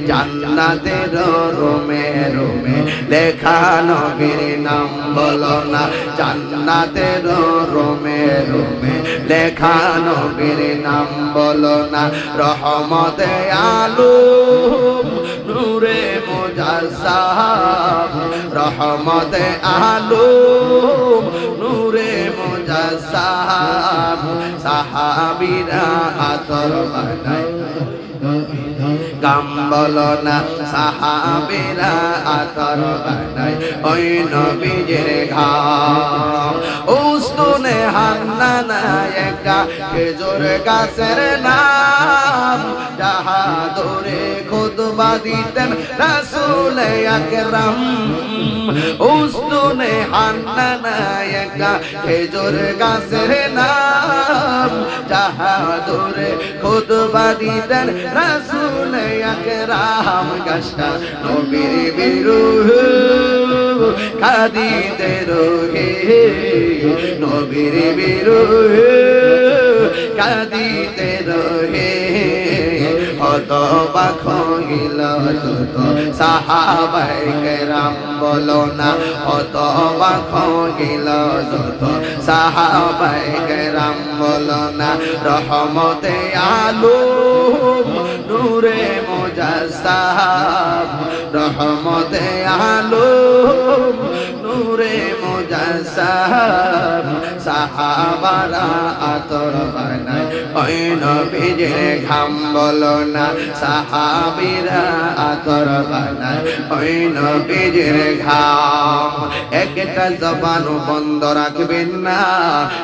জান্নাতের রোমে রোমে লেখা নবীর নাম বলো না জান্নাতের রোমে রোমে লেখা নবীর নাম বলো না রহমতে আলম নূরে মুজাসসাম রহমতে আলম নূরে মুজাসসাম সাহাবীরা আতর বানায় গাম বলো না সাহাবীরা আতর বানায় ওই নবীজির ঘাম উস্তুনে হান্নানা একটা খেজুর গাছের নাম যাহা ধরে খুতবা দিতেন রাসূল আকরাম উস্তুনে হান্নানা একটা খেজুর গাছের নাম যাহা ধরে খুতবা দিতেন রাসূল আকরাম গাছটা নবীর বিরুহ কাঁদিতে রোহে নবীর বিরুহ কাঁদিতে রোহে হতবাক হইল যত সাহাবায়ে কেরাম বলো না হতবাক হইল যত সাহাবায়ে কেরাম বলো না রহমতে আলম নূরে মুজাসসাম রহমতে আলম নূরে মুজাসসাম সাহাবারা আতর বানায় ওই নবীজির ঘাম বলো না সাহাবীরা আতর বানায় ওই নবীজির ঘাম একটা জবান বন্ধ রাখবেন না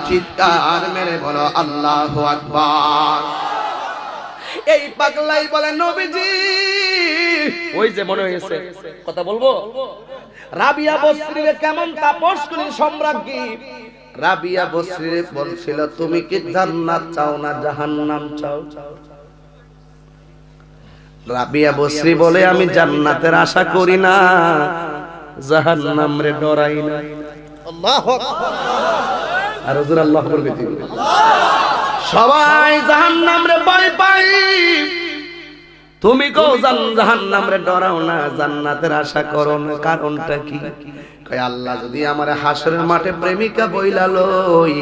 চিৎকার মেরে বলো আল্লাহু আকবার এই পাগলাই বলে নবীজি ওই যে মনে হয়েছে কথা বলবো রাবিয়া বসরিরে কেমন তাপস করি সম্রাজ্ঞী রাবিয়া বসরিরে বলছিল তুমি কি জান্নাত চাও না জাহান্নাম চাও রাবিয়া বসরি বলে আমি জান্নাতের আশা করি না জাহান্নাম রে ডরাই না আল্লাহু আকবার আর হুজুর আল্লাহু আকবার কইতে সবাই জাহান্নাম রে ভয় পাই তুমি কও জাহান্নাম রে ডরাও না জান্নাতের আশা করো না কারণটা কি কয় আল্লাহ যদি আমার হাসরের মাঠে প্রেমিকা বইলা লই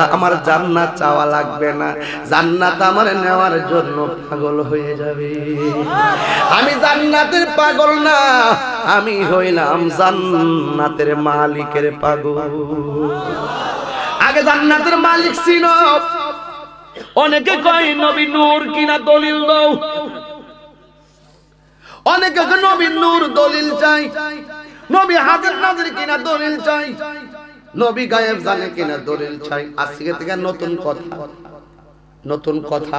আমার জান্নাত চাওয়া লাগবে না জান্নাত আমার নেওয়ার জন্য পাগল হয়ে যাবে আমি জান্নাতের পাগল না আমি হইলাম জান্নাতের মালিকের পাগল আগে জান্নাতের মালিক ছিল অনেকে কয় নবী নূর কিনা দলিল দাও অনেকে নবী নূর দলিল চাই নবী হাজির নাজির কিনা দলিল চাই নবী গায়েব জানে কিনা দলিল চাই আজকে থেকে নতুন কথা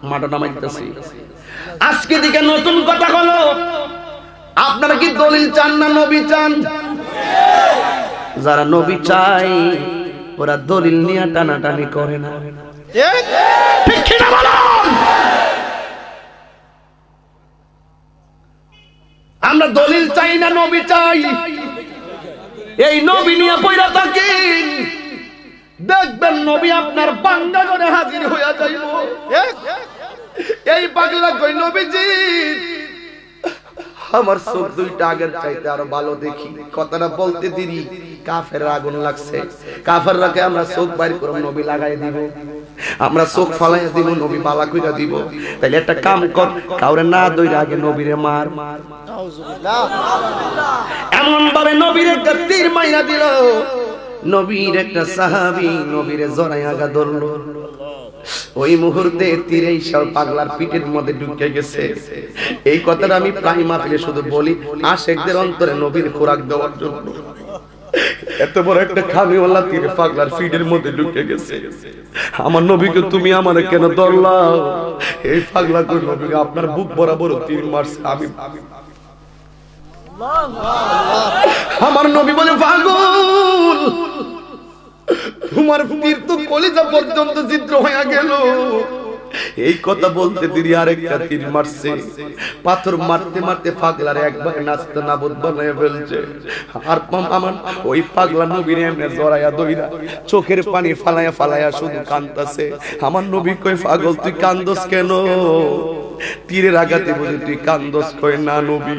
মাঠে নামাইতেছি আজকে থেকে নতুন কথা হলো আপনারা কি দলিল চান না নবী চান যারা নবী চাই ওরা দলিল নিয়ে টানাটানি করে না ঠিক কি না বলুন আমরা দলিল চাই না নবী চাই এই নবী নিয়ে পয়রা থাকেন দেখবেন নবী আপনার বান্দা করে হাজির হইয়া যাইব পাগলা কই নবীজি আমার চোখ দুইটা আগের চাইতে আরো ভালো দেখি। কথাটা বলতে দেরি কাফের আগুন লাগছে। কাফেররাকে আমরা চোখ বাইর করে নবী লাগাই দিব, আমরা চোখ ফালাইয়া দিব, নবী বালা কইরা দিব। তাইলে একটা কাম কর, কাউরে না দইরা আগে নবীরে মার। এমন ভাবে নবীর একটা তীর মাইরা দিল, নবীর একটা সাহাবী নবীরে জড়াইয়া আগা ধরলো। ওই মুহূর্তে তীরেই সব পাগলার পিঠের মধ্যে ঢুকে গেছে। এই কথাটা আমি প্রায় মাহফিলে শুধু বলি আশিকদের অন্তরে নবীর খোরাক দেওয়ার জন্য। এত বড় একটা খামিওয়ালা তীর পাগলার পিঠের মধ্যে ঢুকে গেছে। আমার নবীকে তুমি আমারে কেন ধরলাও? এই পাগলা কই নবীকে আপনার বুক বরাবর তীর মারছে। আমি আমার নবী বলে পাগল, তোমার তীর তো কলিজা পর্যন্ত ছিদ্র হয়ে গেল। এই কথা বলতে দেরি আরেকটা তীর মারছে। পাথর মারতে মারতে পাগলার একবার নাস্তা নাবুদ বানায় ফেলছে। আর আমার ওই পাগলা নবীর এমনি জড়াইয়া দইরা চোখের পানি ফালাইয়া ফালাইয়া শুধু কাঁদতাছে। আমার নবী কই পাগল তুই কান্দস কেন? তীরের আঘাতে বলে তুই কান্দস? কই না নবী,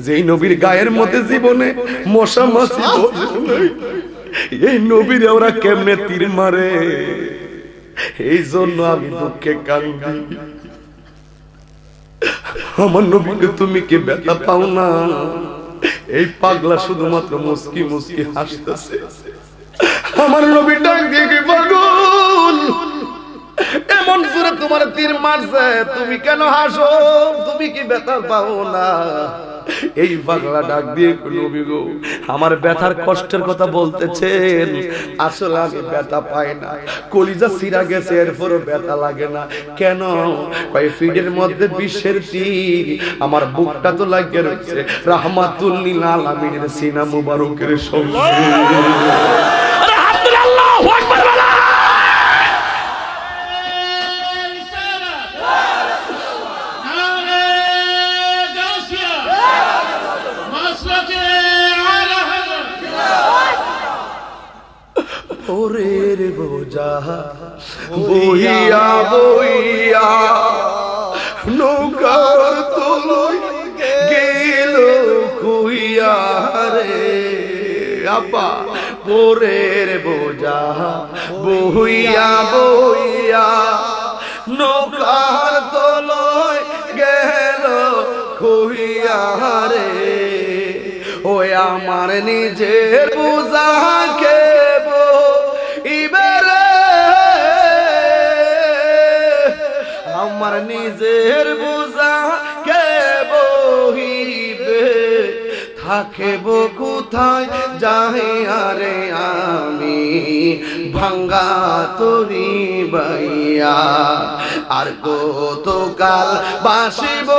যেই নবীর গায়ের মধ্যে জীবনে মশা মাছি এই নবীরে ওরা কেমনে তীর মারে, এই জন্য আমি দুঃখে কান্দি। আমার নবীকে তুমি কি ব্যথা পাও না? এই পাগলা শুধুমাত্র মুস্কি মুস্কি হাসতেছে। আমার নবী ডাক দিয়ে কি পাগল, এমন জোরে তোমার তীর মারছে, তুমি কেন হাসো? তুমি কি ব্যথা পাও না? এই পাগলা ডাক দিয়ে নবী গো আমার ব্যথার কষ্টের কথা বলতেছেন, আসলে আমি ব্যথা পাই না, কলিজা ছিঁড়া গেছে এরপরও ব্যথা লাগে না কেন? কয় ফিডের মধ্যে বিশ্বের তীর, আমার বুকটা তো লাগিয়ে রয়েছে রাহমাতুল লিল আলামিনের সিনা মুবারকের সঙ্গে। আল্লাহু আকবার। ওরের বোঝা বইয়া বইয়া নৌকার তলই গেল কইয়া রে আপা, ওরের বোঝা বইয়া বইয়া নৌকার তলই গেল কইয়া রে। ওই আমার নিজের বোঝা কে আমার নিজের বোঝা কে বহিবে, থাকিব কোথায় যাই আরে আমি ভাঙ্গা তরি বাইয়া, আর কতকাল বাসিব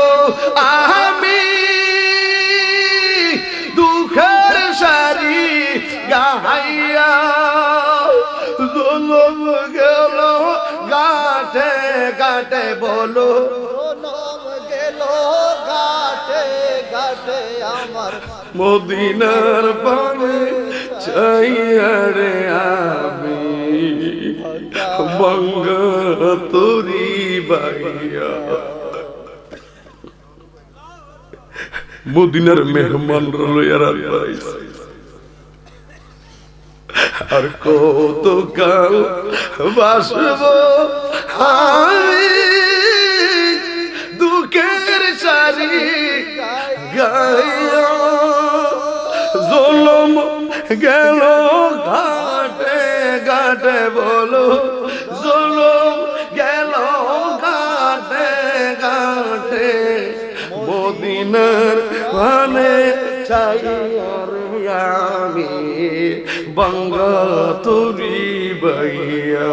আমি দুঃখের সারি গাইয়া। জলম গেল গাটে গাটে বলো, গেল ঘাটে ঘাটে আমার মদিনার পানে চাইয়া রে আমি ভাঙ্গা তরি বাইয়া। মদিনার মেহমান লইয়া রাইছে, আর কতকাল বাসব আমি দুঃখের সারি গাইয়া। জলম গেল ঘাটে ঘাটে বলো, জলম গেল ঘাটে ঘাটে মদিনার পানে চাইয়া আমি বাঙ্গা তরি বাইয়া।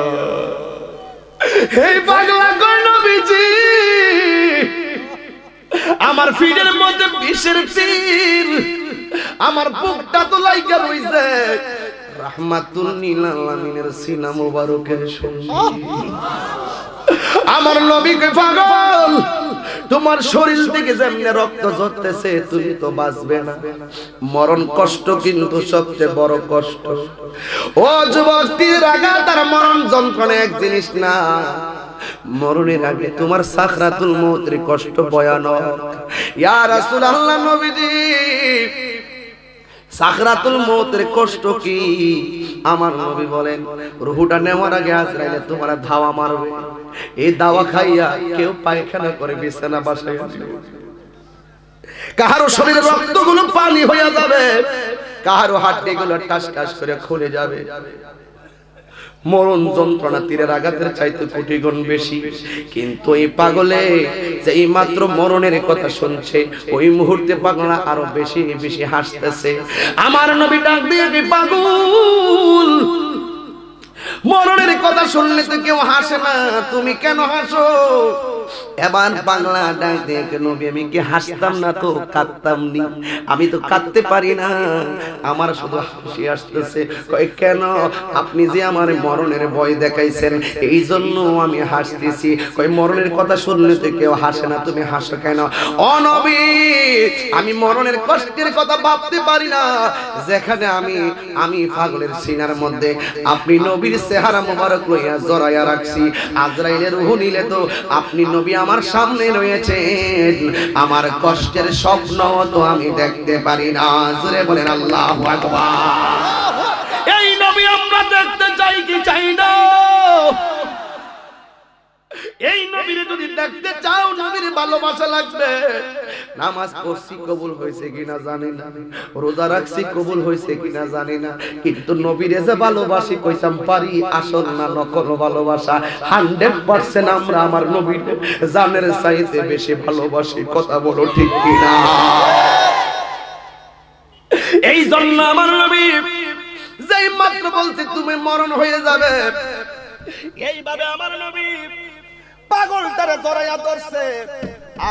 এই পাগলা কই নবীজি আমার ফিডের মধ্যে বিষের তীর, আমার বুকটা তো লাইগা রইছে রাহমাতুল লিল আলামিনের সিনা মুবারকের সঙ্গে। আমার নবী কে পাগল, তোমার শরীর থেকে যেমন রক্ত ঝরতেছে তুমি তো বাঁচবে না, মরণ কষ্ট কিন্তু সবচেয়ে বড় কষ্ট। ও যুবক, তীর আঘাত আর মরণ যন্ত্রণা এক জিনিস না। মরণের আগে তোমার সাকরাতুল মউতের কষ্ট ভয়ানক। ইয়া রাসূলুল্লাহ নবীজি সাকরাতুল মউতের কষ্ট কি? আমার নবী বলেন রূহটা নেওয়ার আগে আজরাইল তোমার ধাওয়া মারবে, এই দাওয়া খাইয়া কেউ পায়খানা করে বিছানা বাসায় আসবে, কাহারো শরীরের রক্তগুলো পানি হয়ে যাবে, কাহারো হাড্ডিগুলো টাস টাস করে খুলে যাবে। মরণ যন্ত্রণা তীরের আঘাতের চাইতে কোটি গুণ বেশি। কিন্তু এই পাগলে যেই মাত্র মরণের কথা শুনছে ওই মুহূর্তে পাগলা আরো বেশি বেশি হাসতেছে। আমার নবী ডাক দিয়ে কি পাগল, মরণের কথা শুনলে তো কেউ হাসে না, তুমি কেন হাসো? এবার পাগলা ডাক দিয়ে নবী আমি কি হাসতাম না তো কাঁদতাম নি? আমি তো কাঁদতে পারি না, আমার শুধু হাসি আসতেছে। কয় কেন? আপনি যে আমার মরণের ভয় দেখাইছেন এই জন্য আমি হাসতেছি। কয় মরণের কথা শুনলে তো কেউ হাসে না, তুমি হাসো কেন? ও নবী আমি মরণের কষ্টের কথা ভাবতে পারি না, যেখানে আমি পাগলের সিনার মধ্যে আপনি নবীর চেহারা মোবারক লইয়া জড়াইয়া রাখছি। আজরাইলের রূহ নিলে তো আপনি নবী আমার সামনে রয়েছেন, আমার কষ্টের স্বপ্ন তো আমি দেখতে পারি না। জোরে বলেন আল্লাহু আকবার। এই নবী আমরা দেখতে চাই কি চাই না? এই নবীরে যদি দেখতে চাও নবীর ভালোবাসা লাগবে। নামাজ পড়ছি কবুল হয়েছে কিনা জানি না, রোজা রাখছি কবুল হয়েছে কিনা জানি না, কিন্তু নবীরে যে ভালোবাসি কইতাম পারি আসল না নকল ভালোবাসা। 100% আমরা আমার নবীর জানের চাইতে বেশি ভালোবাসি। কথা বলো ঠিক কিনা? এই জন্য আমার নবী যেই মাত্র বলছে তুমি মরণ হয়ে যাবে, এইভাবে আমার নবী পাগলটারে জড়াইয়া ধরছে,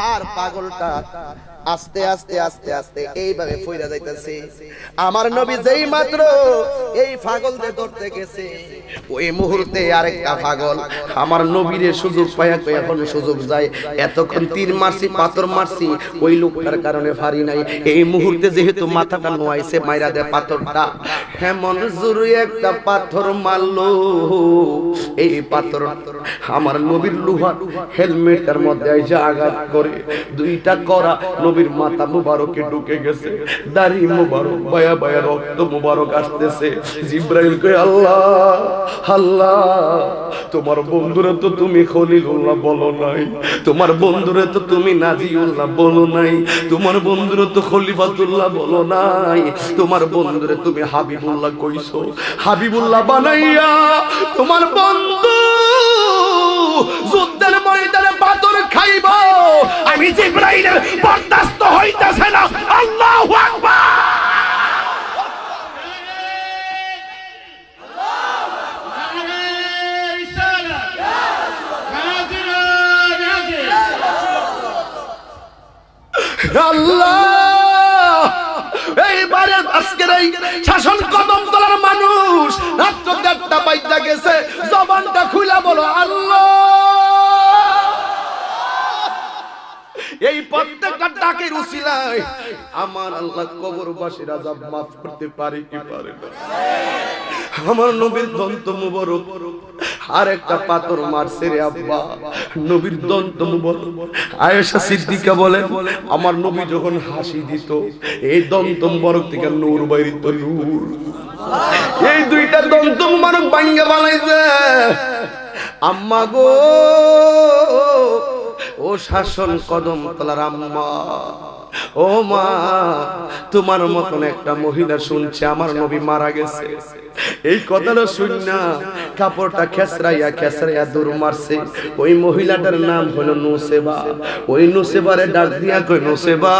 আর পাগলটা আস্তে আস্তে আস্তে আস্তে এইভাবে ফইরা যাইতেছে। আমার নবী যেই মাত্র এই পাগলকে ধরতে গেছে ওই মুহূর্তে আরেকটা পাগল আমার নবীরে সুযোগ পায়া এখন সুযোগ যায়। এতক্ষণ তীর মারছি পাথর মারছি ওই লোকটার কারণে পারি নাই, এই মুহূর্তে যেহেতু মাথাটা নোয়াইছে মাইরা দে পাথরটা। এমন জোরে একটা পাথর মারলো, এই পাথর আমার নবীর লোহা হেলমেটের মধ্যে এসে আঘাত করে দুইটা করা নবীর মাথা মুবারকে ঢুকে গেছে, দাড়ি মুবারক বায়া বায়া রক্ত মুবারক আসতেছে। জিব্রাইল কয় আল্লাহ আল্লাহ তোমার বন্ধুরে তো তুমি খলিলুল্লাহ বলো নাই, তোমার বন্ধুরে তো তুমি নাজিউল্লাহ বলো নাই, তোমার বন্ধুরে তো খলিফাতুল্লাহ বলো নাই, তোমার বন্ধুরে তুমি হাবিবুল্লাহ কইছো। হাবিবুল্লাহ বানাইয়া তোমার বন্ধু যুদ্ধের ময়দানে পাথর খাইব, আমি জিব্রাইলের বরদাস্ত হইতাছে না। আল্লাহু আকবার। আল্লাহ এইবারে আজকের এই শাসন কদম তলার মানুষ রাত্র 1:30 বাইজা গেছে, জবানটা খুলা বলো আল্লাহ। এই প্রত্যেকটা ডাকের উসিলায় আমার আল্লাহ কবরবাসীর আযাব maaf করতে পারে কি পারে না? আমার নবীর দন্ত মুবারক আর একটা পাথর মারছে রে আব্বা, নবীর দন্ত মুবারক। আয়েশা সিদ্দিকা বলেন আমার নবী যখন হাসি দিত এই দন্ত মুবারক থেকে নূর বাইরিত, নূর। এই দুইটা দন্ত মুবারক ভাঙা বানাইছে। আম্মা গো, ও শাসন কদম তলার আম্মা, ও মা, তোমার মতন একটা মহিলা শুনছে আমার নবী মারা গেছে। এই কথাটা শুন না কাপড়টা খেসরাইয়া দূর মারছে। ওই মহিলাটার নাম হলো নুসেবা। ওই নুসেবারে ডাক দিয়া কই নুসেবা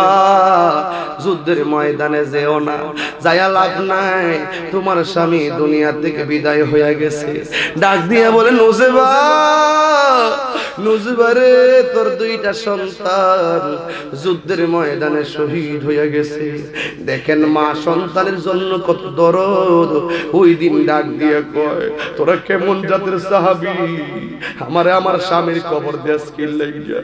যুদ্ধের ময়দানে যেও না, যায়া লাভ নাই, তোমার স্বামী দুনিয়া থেকে বিদায় হয়ে গেছে। ডাক দিয়া বলে নুসেবা, নুসেবারে তোর দুইটা সন্তান যুদ্ধের ময়দানে শহীদ হয়ে গেছে। দেখেন মা সন্তানের জন্য কত দরদ। ওই দিন ডাক দিয়ে কয় তোরা কেমন জাতের সাহাবী, আমারে আমার স্বামীর কবর দেশ কি লাগিয়া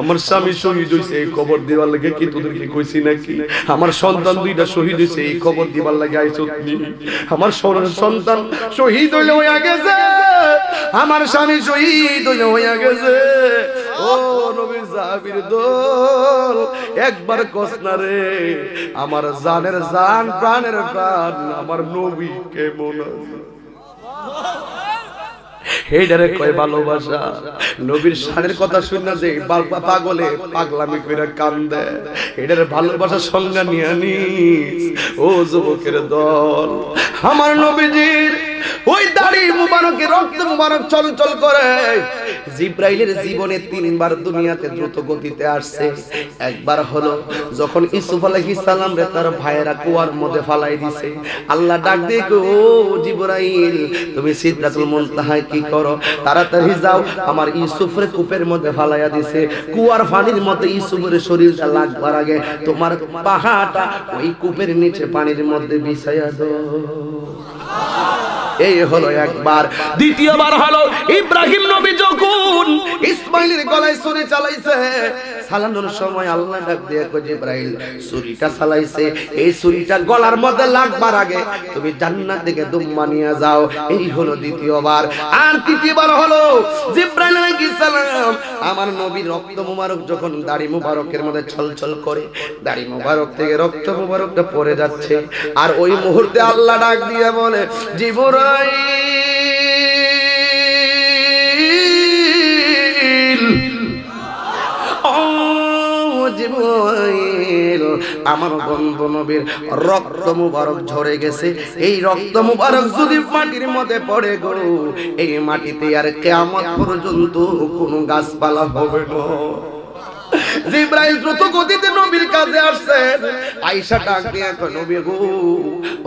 আমার স্বামী শহীদ হইছে এই খবর দিবার লাগে কি তোদেরকে কইছি নাকি? আমার সন্তান দুইটা শহীদ হইছে এই খবর দিবার লাগে আইছত নি? আমার সন্তান শহীদ হইলে হইয়া গেছে, আমার স্বামী শহীদ হইলে হইয়া গেছে। ও নবীর সাহাবীর দল, একবার কস না রে আমার জানের জান প্রাণের প্রাণ আমার নবী কেমন আছে? এইটারে কয় ভালোবাসা। নবীর শানের কথা শুনে যে পাগলে পাগলামি কইরা কান্দে, এটারে ভালোবাসা সংজ্ঞা নিয়ে নিস ও যুবকের দল। আমার নবীজির ওই দাড়ি মুবারকে রক্ত মুবারক চলচল করে। জিব্রাইলের জীবনে 3 বার দুনিয়াতে দ্রুত গতিতে আসছে। একবার হলো যখন ইউসুফ আলাইহিস সালাম রে তার ভাইয়েরা কুয়ার মধ্যে ফালাই দিছে, আল্লাহ ডাক দিয়ে ও জিবরাইল তুমি সিদরাতুল মুনতাহায় কি করো? তাড়াতাড়ি যাও, আমার ইউসুফরে কূপের মধ্যে ফালাইয়া দিছে। কুয়ার পানির মধ্যে ইউসুফের শরীরটা লাগবার আগে তোমার পাহাটা ওই কূপের নিচে পানির মধ্যে বিছাইয়া দাও। এই হলো একবার। দ্বিতীয়বার হলো ইব্রাহিম নবী যখন ইসমাইলের গলায় ছুরি চালাইছে, চালানোর সময় আল্লাহ ডাক দিয়ে কয় জিবরাইল ছুরিটা চালাইছে, এই ছুরিটা গলার মধ্যে লাগবার আগে তুমি জান্নাত থেকে দুম্মা নিয়ে যাও। এই হলো দ্বিতীয়বার। আর তৃতীয়বার হলো জিবরাইল আলাইহিস সালাম আমার নবীর রক্ত মুবারক যখন দাড়ি মুবারকের মধ্যে ছলছল করে, দাড়ি মুবারক থেকে রক্ত মুবারকটা পড়ে যাচ্ছে, আর ওই মুহূর্তে আল্লাহ ডাক দিয়ে বলে জিবরাইল আমার বন্ধু নবীর রক্ত মুবারক ঝরে গেছে, এই রক্ত মুবারক যদি মাটির মধ্যে পড়ে গো, এই মাটিতে আর কিয়ামত পর্যন্ত কোনো গাছপালা হবে না। জিবরাইল দ্রুত গতিতে নবীর কাছে আসছে। আয়েশা ডাক দিয়ে কয় নবী গো,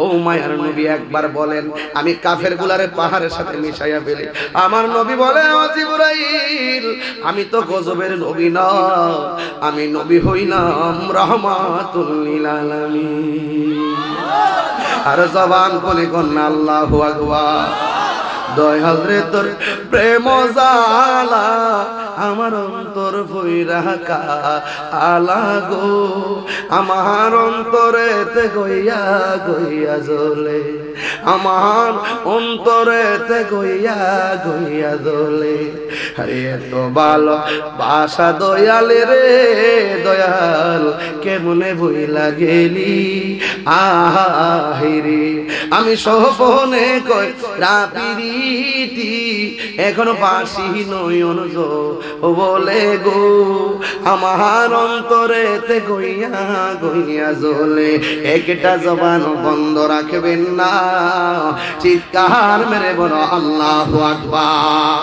ও মায়ার নবী একবার বলেন আমি কাফেরগুলারে পাহাড়ের সাথে মিশাইয়া ফেলি। আমার নবী বলে ও জিবরাইল আমি তো গজবের নবী না, আমি নবী হইলাম রাহমাতুল লিল আলামিন। আর জবান খুলে কোন আল্লাহু আকবার। দয়াল রে তোর প্রেম জালা আমার অন্তর ভইরা কালা গো, আমার অন্তরেতে গইয়া গইয়া জ্বলে, আমার অন্তরেতে গইয়া গইয়া জ্বলে। আরে এত ভালো বাসা দয়াল রে দয়াল কেমনে বইলা গেলি আহিরে। আমি সপনে কই রাপিরিতি এখনো বাসি নয়ন বলে গো, আমার অন্তরেতে গইয়া গইয়া জ্বলে। একটা জবান বন্ধ রাখবেন না, চিৎকার মেরে বলো আল্লাহু আকবার।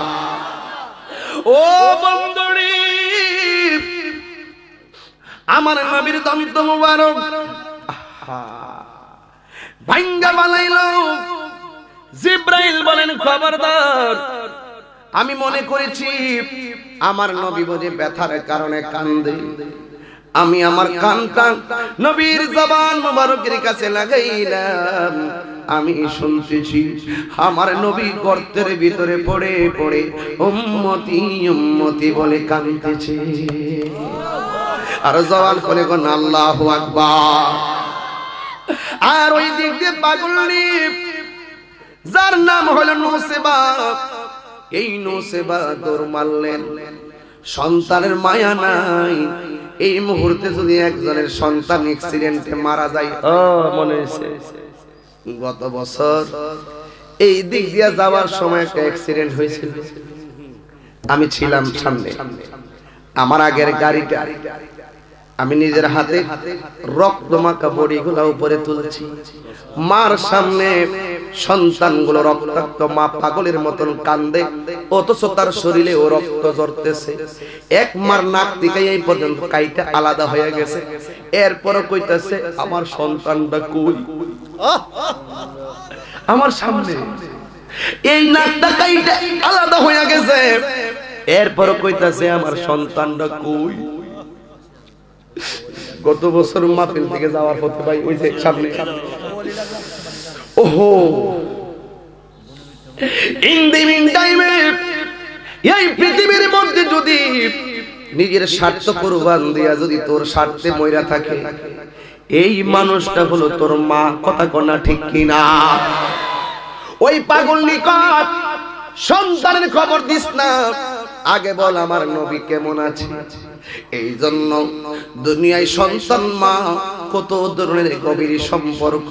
ও বন্ধুরি আমার নবীর দন্ত মুবারক ভাঙ্গা বানাইলো। জিবরাইল বলেন খবরদার, আমি মনে করেছি আমার নবী বোধে ব্যথার কারণে কান্দে, আমি আমার কানটা নবীর জবান মুবারকের কাছে লাগাইলাম, আমি শুনতেছি আমার নবী গর্তের ভিতরে পড়ে পড়ে উম্মতি উম্মতি বলে কাঁদতেছে। আর জবান খুলে কোন আল্লাহু আকবার। আর ওই দিক দিয়ে পাগলনি যার নাম হলো নুসেবা, এই নুসেবা দৌড় মারলেন। সন্তানের মায়া নাই, এই মুহূর্তে যদি একজনের সন্তান অ্যাক্সিডেন্টে মারা যায়, মনে হয়েছে গত বছর এই দিক দিয়ে যাওয়ার সময় একটা অ্যাক্সিডেন্ট হয়েছিল, আমি ছিলাম সামনে। আমার আগের গাড়িটা আমি নিজের হাতে রক্ত মাখা বড়িগুলো উপরে তুলছি, মার সামনে সন্তানগুলো রক্তাক্ত, মা পাগলের মতন কান্দে, অথচ তার শরীরে ও রক্ত ঝরতেছে। এক মার নাক থেকে এই পর্যন্ত কাইটা আলাদা হয়ে গেছে, এরপরও কইতাছে আমার সন্তানটা কই, আমার সামনে এই নাকটা কাইটা আলাদা হয়ে গেছে, এরপরও কইতাছে আমার সন্তানটা কই। গত বছর মাহফিল থেকে যাওয়ার পথে ভাই ওই যে সামনে, ওহো ইন দি মিন টাইমে এই পৃথিবীর মধ্যে যদি নিজের স্বার্থ কুরবান দিয়া যদি তোর স্বার্থে মইরা থাকে, এই মানুষটা হলো তোর মা। কথা কনা ঠিক কিনা? ওই পাগল নিকট সন্তানের খবর দিস না, আগে বল আমার নবী কেমন আছে। এই জন্য দুনিয়ায় সন্তান মা কত ধরনের গভীর সম্পর্ক,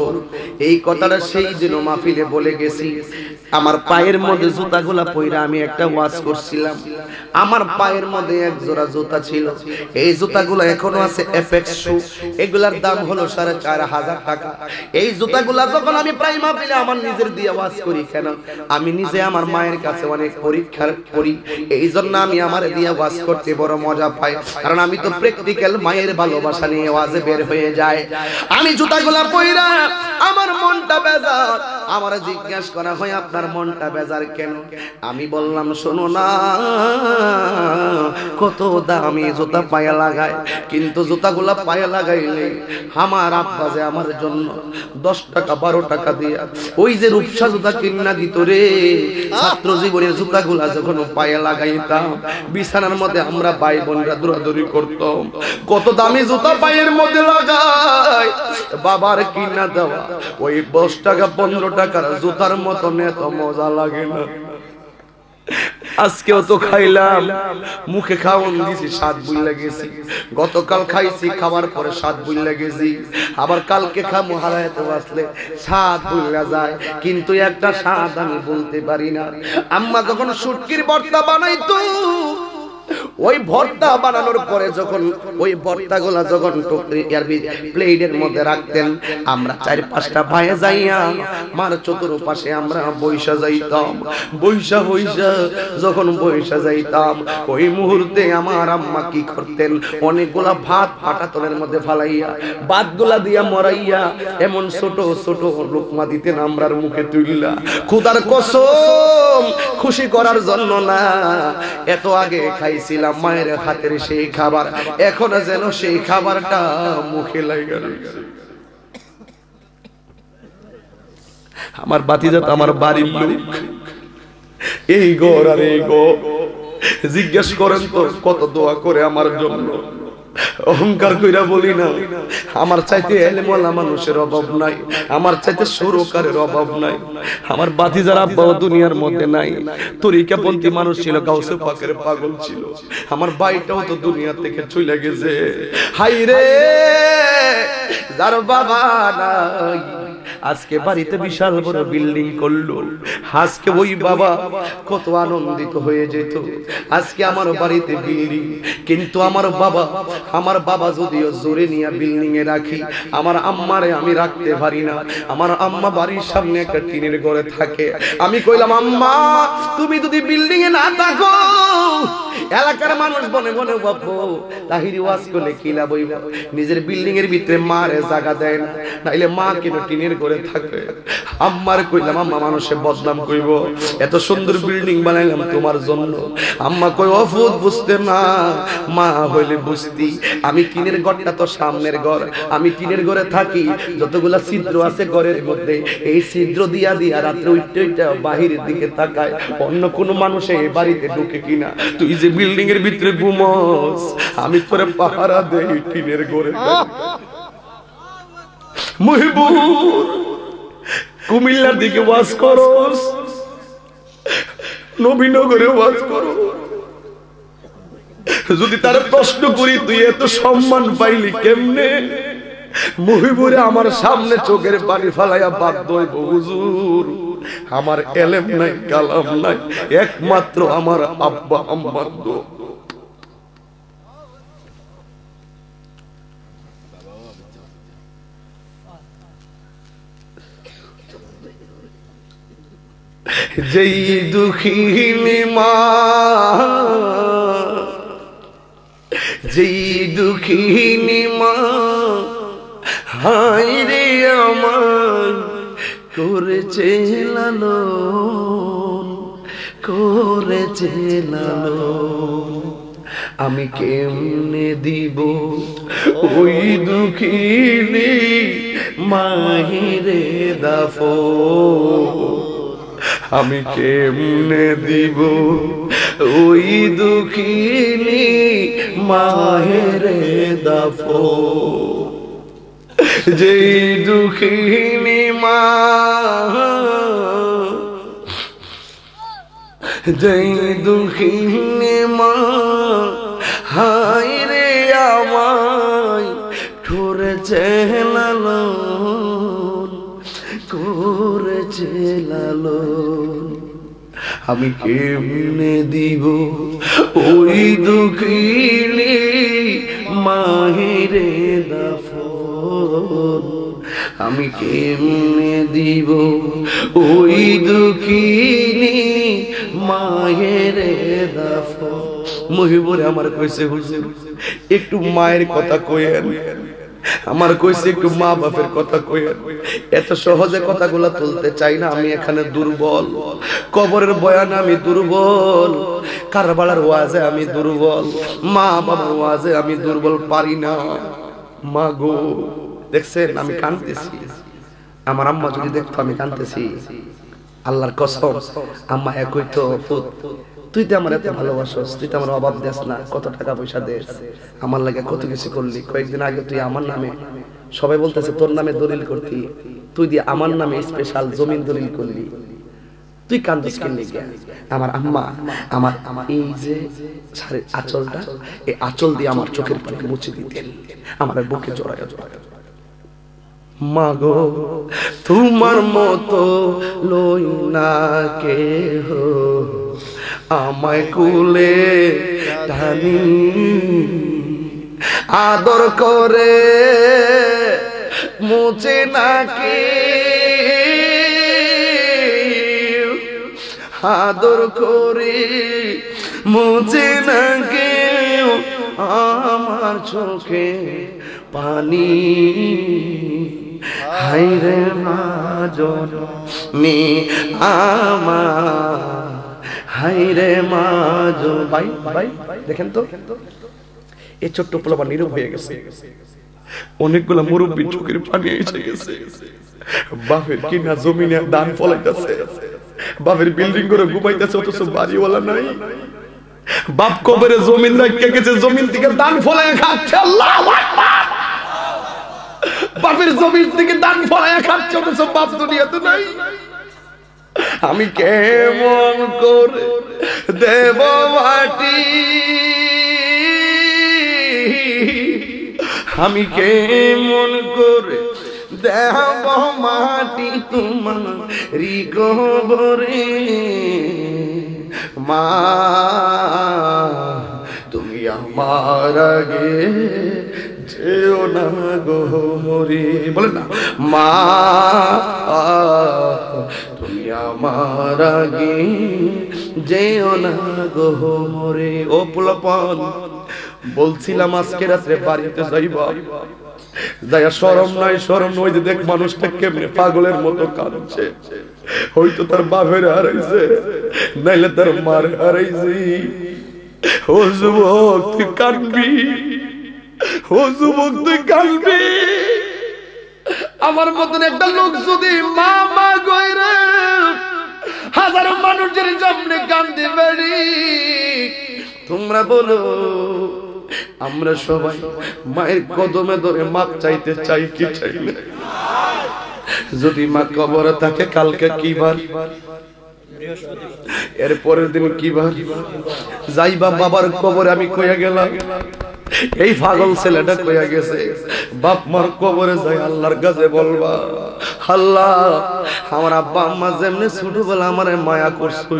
এই কথাটা সেই দিন মাহফিলে বলে গেছি। আমার পায়ের মধ্যে জুতাগুলা পয়রা আমি একটা ওয়াজ করছিলাম। আমার পায়ের মধ্যে এক জোড়া জুতা ছিল, এই জুতাগুলো এখনো আছে এফএক্স শু, এগুলার দাম হলো 4500 টাকা। এই জুতাগুলা যখন আমি প্রায় মাহফিলে আমার নিজের দিয়ে ওয়াজ করি, কেন আমি নিজে আমার মায়ের কাছে অনেক পরীক্ষা করি, এই জন্য আমি আমার দিয়ে ওয়াজ করতে বড় মজা পাই, কারণ আমি তো প্র্যাকটিক্যাল মায়ের ভালোবাসা নিয়ে ওয়াজে বের হয়ে যায়। আমি জুতাগুলা পয়রা আমার মনটা বেজার। আমার জিজ্ঞাসা করা হয় আপনার মনটা বেজার কেন? আমি বললাম শোনো না, কত দামি জুতা পায়ে লাগায়, কিন্তু জুতাগুলা পায়ে লাগাইলে আমার আব্বা যে আমার জন্য 10 টাকা 12 টাকা দিয়া ওই যে রূপসা জুতা কিনা দিত রে, ছাত্র জীবনের জুতাগুলা যখন পায়ে লাগাইতাম, বিছানার মধ্যে আমরা ভাই বোনরা দৌড়াদৌড়ি করতাম, কত দামি জুতা পায়ের মধ্যে লাগায়। বাবার কিনা দেওয়া ওই 10 টাকা 15 টাকার জুতার মতো এত মজা লাগে না। আজকেও তো খাইলাম, মুখে খাওন দিছি, স্বাদ বুঝলা গেছি। গতকাল খাইছি, খাবার পরে স্বাদ বুঝলা গেছি, আবার কালকে খামু, হারাইতে আসলে স্বাদ বুঝলা যায়, কিন্তু একটা স্বাদ আমি বলতে পারি না। আম্মা যখন শুটকির ভর্তা বানাইতো, ওই ভর্তা বানানোর পরে যখন ওই ভর্তাগুলা যখন প্লেটের মধ্যে রাখতেন, আমরা 4-5টা ভাইয়ে যাইয়া মার চতুর্পাশে আমরা বৈশা যাইতাম। বৈশা যখন বৈশা যাইতাম, ওই মুহূর্তে আমার আম্মা কি করতেন, অনেকগুলা ভাত পাটাতনের মধ্যে ফালাইয়া ভাতগুলা দিয়া মরাইয়া এমন ছোট ছোট লোকমা দিতেন আমরার মুখে তুইলা। খুদার কসম, খুশি করার জন্য না, এত আগে খাইছিলাম মায়ের হাতের সেই খাবার, এখন যেন সেই খাবারটা মুখে লাগে। আমার বাতিজা তো আমার বাড়ির লোক, এই ঘর আর এই ঘর, জিজ্ঞেস করেন তো কত দোয়া করে আমার জন্য। অহংকার কইরা বলি না, আমার চাইতে এলেমওয়ালা মানুষের অভাব নাই, আমার চাইতে সুরকারের অভাব নাই। আমার বাতিজার আব্বাও দুনিয়ার মধ্যে নাই, তরিকাপন্থী মানুষ ছিল, গাউসে পাকের পাগল ছিল। আমার ভাইটাও তো দুনিয়া থেকে চলে গেছে। হাই রে, যার বাবা নাই আজকে বাড়িতে বিশাল বড় বিল্ডিং করলো, আজকে ওই বাবা কত আনন্দিত হয়ে যেত। আজকে আমার বাড়িতে বিল্ডিং, কিন্তু আমার বাবা যদিও জোরে নিয়ে বিল্ডিং এ রাখি, আমার আম্মারে আমি রাখতে পারি না। আমার আম্মা বাড়ির সামনে একটা টিনের ঘরে থাকে। আমি কইলাম, আম্মা তুমি যদি বিল্ডিং এ না থাকো, এলাকার মানুষ বনে বনে বাবু তাহিরি ওয়াজ করলে কি লাভ হইব? নিজের বিল্ডিং এর ভিতরে মারে জায়গা দেয় না, নাইলে মা কেন টিনের ঘরে থাকে? আম্মার কইলাম, আম্মা মানুষে বদনাম কইব, এত সুন্দর বিল্ডিং বানাইলাম তোমার জন্য। আম্মা কই অফুত বুঝতে না, মা হইলে বুঝতি। আমি টিনের ঘরটা তো সামনের ঘর, আমি টিনের ঘরে থাকি, যতগুলা ছিদ্র আছে ঘরের মধ্যে, এই ছিদ্র দিয়া দিয়া রাত্রে উইটা বাহিরের দিকে তাকায়, অন্য কোন মানুষে এই বাড়িতে ঢুকে কিনা। তুই যে বিল্ডিং এর ভিতরে ঘুমস, আমি তোরে পাহারা দেই টিনের ঘরে। মহিবুর কুমিল্লার দিকে ওয়াজ করস, নবীনগরে ওয়াজ করো, যদি তার প্রশ্ন করি তুই এত সম্মান পাইলি কেমনে? মহিবুরে আমার সামনে চোখের পানি ফালাইয়া বাধ্য হইব, হুজুর আমার এলেম নাই, কালাম নাই, একমাত্র আমার আব্বা আম্মার দোয়া। যেই দুঃখিনী মা, যেই দুঃখিনী মা, হায় রে আমার করেছে লালন, করেছে লালন, আমি কেমনে দিব ওই দুঃখিনী মাহিরে দাফন, আমি কেমনে দিব ওই দুঃখিনী মাহেরে দাফন যেই দুঃখিনী মা যেই দুঃখিনী মা হায় রে আমায় করেছে লালন করেছে লালন আমি কেমনে দিব ওই দুঃখিনী মাহিরে দাফন আমি কেমনে দিব ওই দুঃখিনী মাহিরে দাফন মহিবুরে আমার কইছে হুজুর একটু মায়ের কথা কইেন আমার কইছে একটু মা বাপের কথা কইেন এত সহজে কথাগুলো তুলতে চাই না আমি এখানে দুর্বল কবরের বয়ানে আমি দুর্বল কারবালার ওয়াজে আমি দুর্বল মা বাবার ওয়াজে আমি দুর্বল পারি না মা গো দেখছেন আমি কাঁদতেছি আমার আম্মা যদি দেখতো আমি কাঁদতেছি আল্লাহর কসম আম্মা একই তো পুত তুই তো আমার এত ভালোবাসস তুই তো আমার অভাব দেস না কত টাকা পয়সা দেস আমার লাগে কত কিছু করলি কয়েকদিন আগে তুই আমার নামে সবাই বলতেছে তোর নামে দলিল করতি তুই দিয়ে আমার নামে স্পেশাল জমিন দলিল করলি তুই কান্দস কেন লেগে আমার আম্মা আমার এই যে শাড়ির আঁচলটা এই আঁচল দিয়ে আমার চোখের পানি মুছে দিতেন আমার বুকে জড়ায় জড়ায় মা গো তোমার মতো লই না কেহ আমায় কুলে টানি আদর করে মুছে নাকি আদর করে মুছে নাকি আমার চোখে পানি হায়রে মা জননী আমার হায়রে মা ভাই ভাই দেখেন তো এই ছোট্ট পোলাপা নীরব হয়ে গেছে অনেকগুলা মুরব্বী চোখের পানি এসে গেছে বাপের কিনা জমিনে দান ফলাইতেছে বাপের বিল্ডিং করে ঘুমাইতেছে অথচ বাড়িওয়ালা নাই বাপ কবরে জমিন রাখতে গেছে জমিন থেকে দান ফলায় খাচ্ছে আল্লাহু আকবার বাপের জমিন থেকে দান ফলায় খাচ্ছে অথচ বাপ দুনিয়াতে নাই আমি কেমন করে দেব মাটি আমি কেমন করে দেব মাটি তোমার কবরে মা তুমি আমার আগে যেও না গো মরি বলেন না মা তুমি আমার আগে যেও না গো মরি ও পোলাপান বলছিলাম আজকে রাত্রে বাড়িতে যাইবা যাইয়া শরম নাই শরম নই যে দেখ মানুষটা কেমনে পাগলের মতো কাঁদছে হয়তো তার বাপের হারাইছে নাইলে তার মার হারাইছে ও যুবক তুই কাঁদবি ও যুবক তুই কাঁদবি আমার মতন একটা লোক যদি মা মা গয়রে হাজারো মানুষের সামনে কাঁদতে পারি তোমরা বলো আমরা সবাই মায়ের কদমে ধরে মাপ চাইতে চাই কি চাই না যদি মা কবরে থাকে কালকে কি বার এর পরের দিন কি বার যাইবা বাবার কবরে আমি কইয়া গেলাম এই পাগল ছেলেটা কইয়া গেছে বাপ মার কবরে যাই আল্লাহর কাছে বলবা আল্লাহ আমার আব্বা আম্মা যেমনি ছোটবেলা আমারে মায়া করছো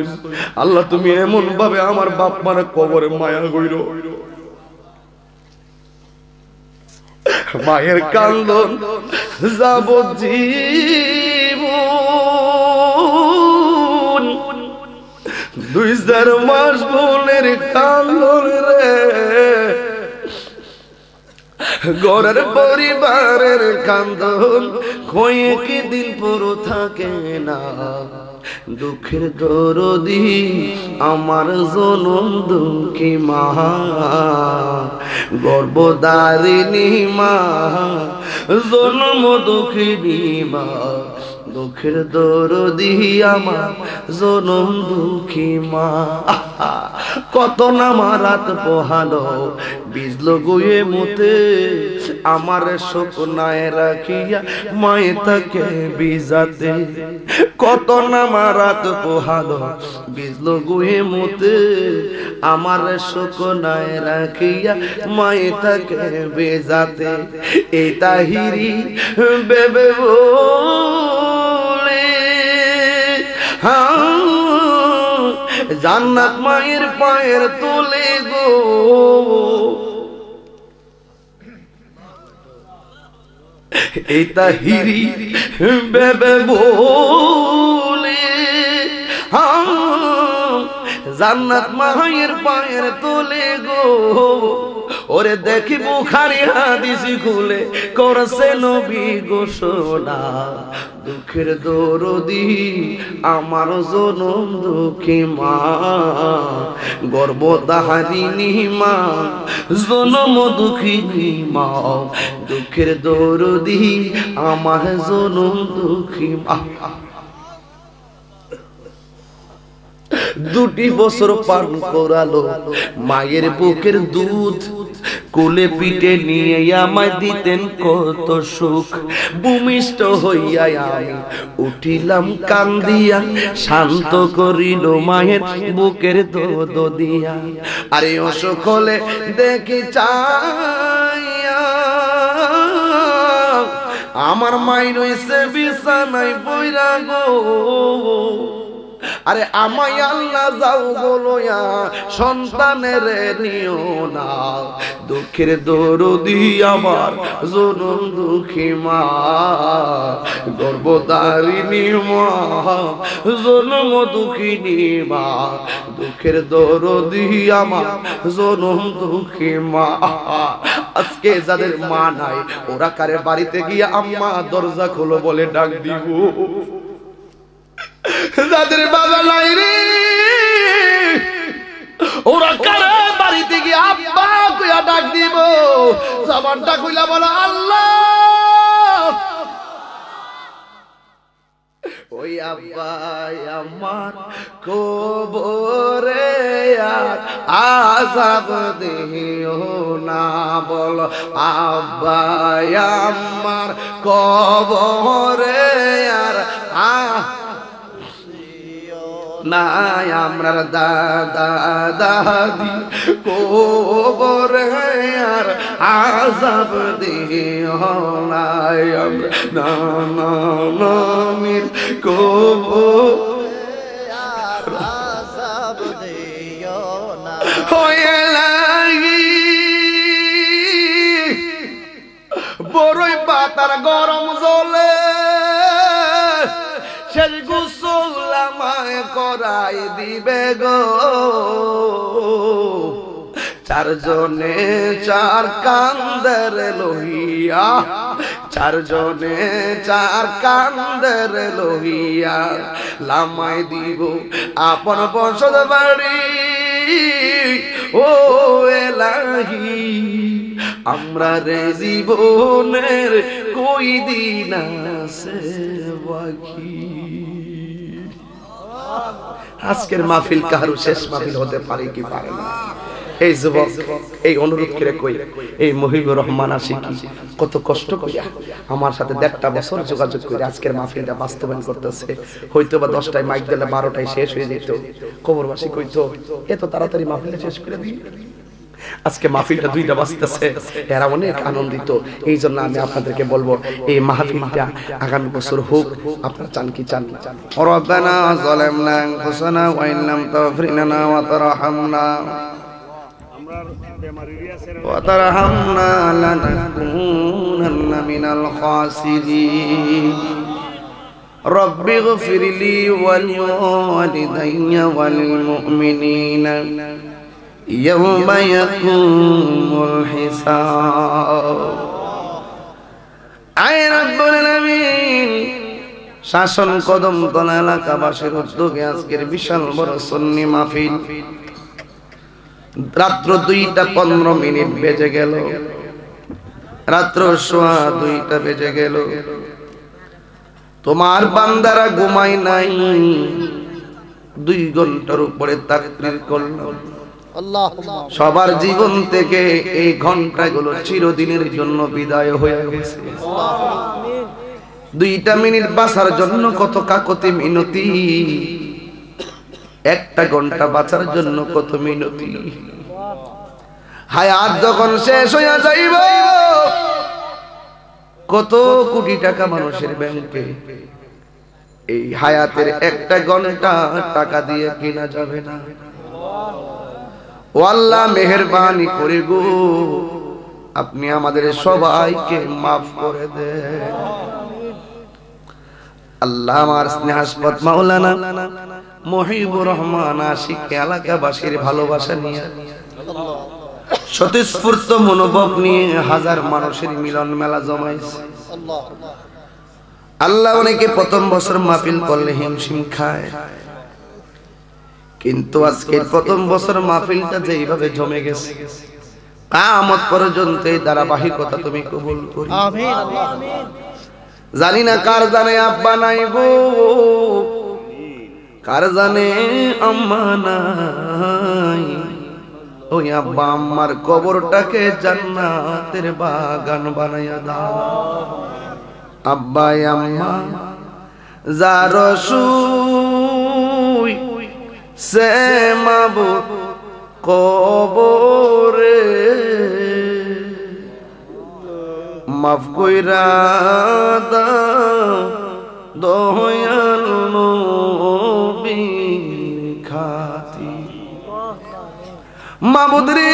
আল্লাহ তুমি এমন ভাবে আমার বাপ মার কবরে মায়া কইরো মায়ের কান্দন যাবজ্জীবন 2-4 মাস বোনের কান্দন রে ঘরের পরিবারের কান্দন কয়েক দিন পুরো থাকে না দুঃখের দরদি আমার জনম দুঃখী মা গর্ভধারিণী মা জন্ম দুঃখিনী মা দুঃখের দরদি আমার জনম দুঃখী মা কত নামারাত পোহালো বিজলো গুয়ে মতে আমার স্বপ্নায় রাখিয়া মায়ে তাকে বিজাতে কত নামারাত পোহালো বিজলো গুয়ে মতে আমার স্বপ্নায় রাখিয়া মায়ে তাকে বিজাতে এই তাহিরি বেবে বলে জান্নাত মায়ের পায়ের তোলে গো এই তাহিরি বেবে বলে জান্নাত মায়ের পায়ের তোলে গো ওরে দেখি বুখারী হাদিস খুলে করছে নবী ঘোষণা দুঃখের দরদি আমার জনম দুঃখী মা গর্ভধারিণী মা জনম দুঃখিনী মা দুঃখের দরদি আমার জনম দুঃখী মা 2 বছর পান করালো মায়ের বুকের দুধ কোলে পিঠে নিয়ে আমায় দিতেন কত সুখ ভূমিষ্ঠ হইয়া আমি উঠিলাম কান্দিয়া শান্ত করিল মায়ের বুকের দুধ দিয়া আরে অসুখ হলে দেখি চাইয়া আমার মাই রইছে বিছানায় পইরা গো আরে আমায় আল্লাহ যাও বলোয়া সন্তানের নিও না দুঃখের দরদি আমার জনম দুঃখী মা গর্ভধারিণী মা জনম দুঃখিনী মা দুঃখের দরদি আমার জনম দুঃখী মা আজকে যাদের মা নাই ওরা কারে বাড়িতে গিয়ে আম্মা দরজা খোলো বলে ডাক দিব যাদের বাবা নাই রে ওরা কারে বাড়িতে গিয়ে আব্বা কইয়া ডাক দিব জবানটা কইলা বলো আল্লাহ ওই আব্বা আমার কবরে আযাব দিও না বলো আব্বা আমার কবরে আর নাই আমরার দাদা দাদি কবরে আর আযাব দিও নাই আমরা নানা নানির কবরে আর আযাব দিও না হয়ে লাগি বড়ই পাতার গরম জলে শেষ গোসল আমায় করাই দিবে গো 4 জনে 4 কান্দের লহিয়া 4 জনে 4 কান্দের লহিয়া লামাই দিব আপন বসত বাড়ি ও এলাহি আমরা রে জীবনের কই দিন আছে বাকি আজকের মাহফিল কারো শেষ মাহফিল হতে পারে কি পারে না এই যুবক এই অনুরোধ করে কই এই মহিবুর রহমান আশিকি কত কষ্ট কইয়া আমার সাথে 1.5 বছর যোগাযোগ করে আজকের মাহফিলটা বাস্তবায়ন করতেছে হয়তোবা 10টায় মাইক দিলে 12টায় শেষ হয়ে যেত কবরবাসী কইতো এত তাড়াতাড়ি মাহফিলটা শেষ করে দিই আজকে মাহফিলটা 2টা বাজতেছে এরা অনেক আনন্দিত এইজন্য আমি আপনাদেরকে বলবো এই মাহফিলটা আগামী বছর হোক আপনারা চান কি চান রব্বানা যালামনা আনফুসানা ওয়া ইন লাম তাগফির লানা ওয়া তারহামনা ওয়া তারহামনা লানাকুনান্না মিনাল খাসিরিন رب اغفر لي ولوالدي وللمؤمنين يوم يقوم الحساب আয় রব্বুল আলামিন শাসন কদম তলা এলাকাবাসীর উদ্যোগে আজকের বিশাল বড় সুন্নি মাহফিল রাত্র 2:15 বেজে গেল রাত্র 2:15 বেজে গেল তোমার বান্দারা ঘুমায় নাই, 2 ঘন্টার উপরে তাকবীর করলাম। সবার জীবন থেকে এই ঘন্টাগুলো চিরদিনের জন্য বিদায় হয়ে গেছে। 2টা মিনিট বাঁচার জন্য কত কাকতি মিনতি, 1টা ঘন্টা বাঁচার জন্য কত মিনতি। হায়াত যখন শেষ হয়ে যাইব, কত কোটি টাকা মানুষের ব্যাংকে, এই হায়াতের 1টা ঘন্টা টাকা দিয়ে কিনা যাবে না। ও আল্লাহ মেহেরবানি করে গো, আপনি আমাদের সবাইকে মাফ করে দেন। আল্লাহ আমার স্নেহাস্পদ মাওলানা মুহিবুর রহমান আশিক এলাকাবাসীর ভালোবাসা নিয়ে, স্বতঃস্ফূর্ত মনোভাব নিয়ে হাজার মানুষের মিলন মেলা জমাইছে। আল্লাহ অনেকে প্রথম বছর মাহফিল করলে হিমশিম খায়, কিন্তু আজকে প্রথম বছর মাহফিলটা যেইভাবে জমে গেছে, কিয়ামত পর্যন্ত এই ধারাবাহিকতা তুমি কবুল করো। আমিন আমিন। জানি না কার জানে আব্বা নাই গো, কার জানে আম্মা নাই, ওই আব্বা আম্মার কবরটাকে জান্নাতের বাগান বানাইয়া দাও। আব্বা আম্মা যার শুই সে মাবুদ কবরে, মাফ কইরা দাও দয়াল নবীর খাতির। মাবুদ রে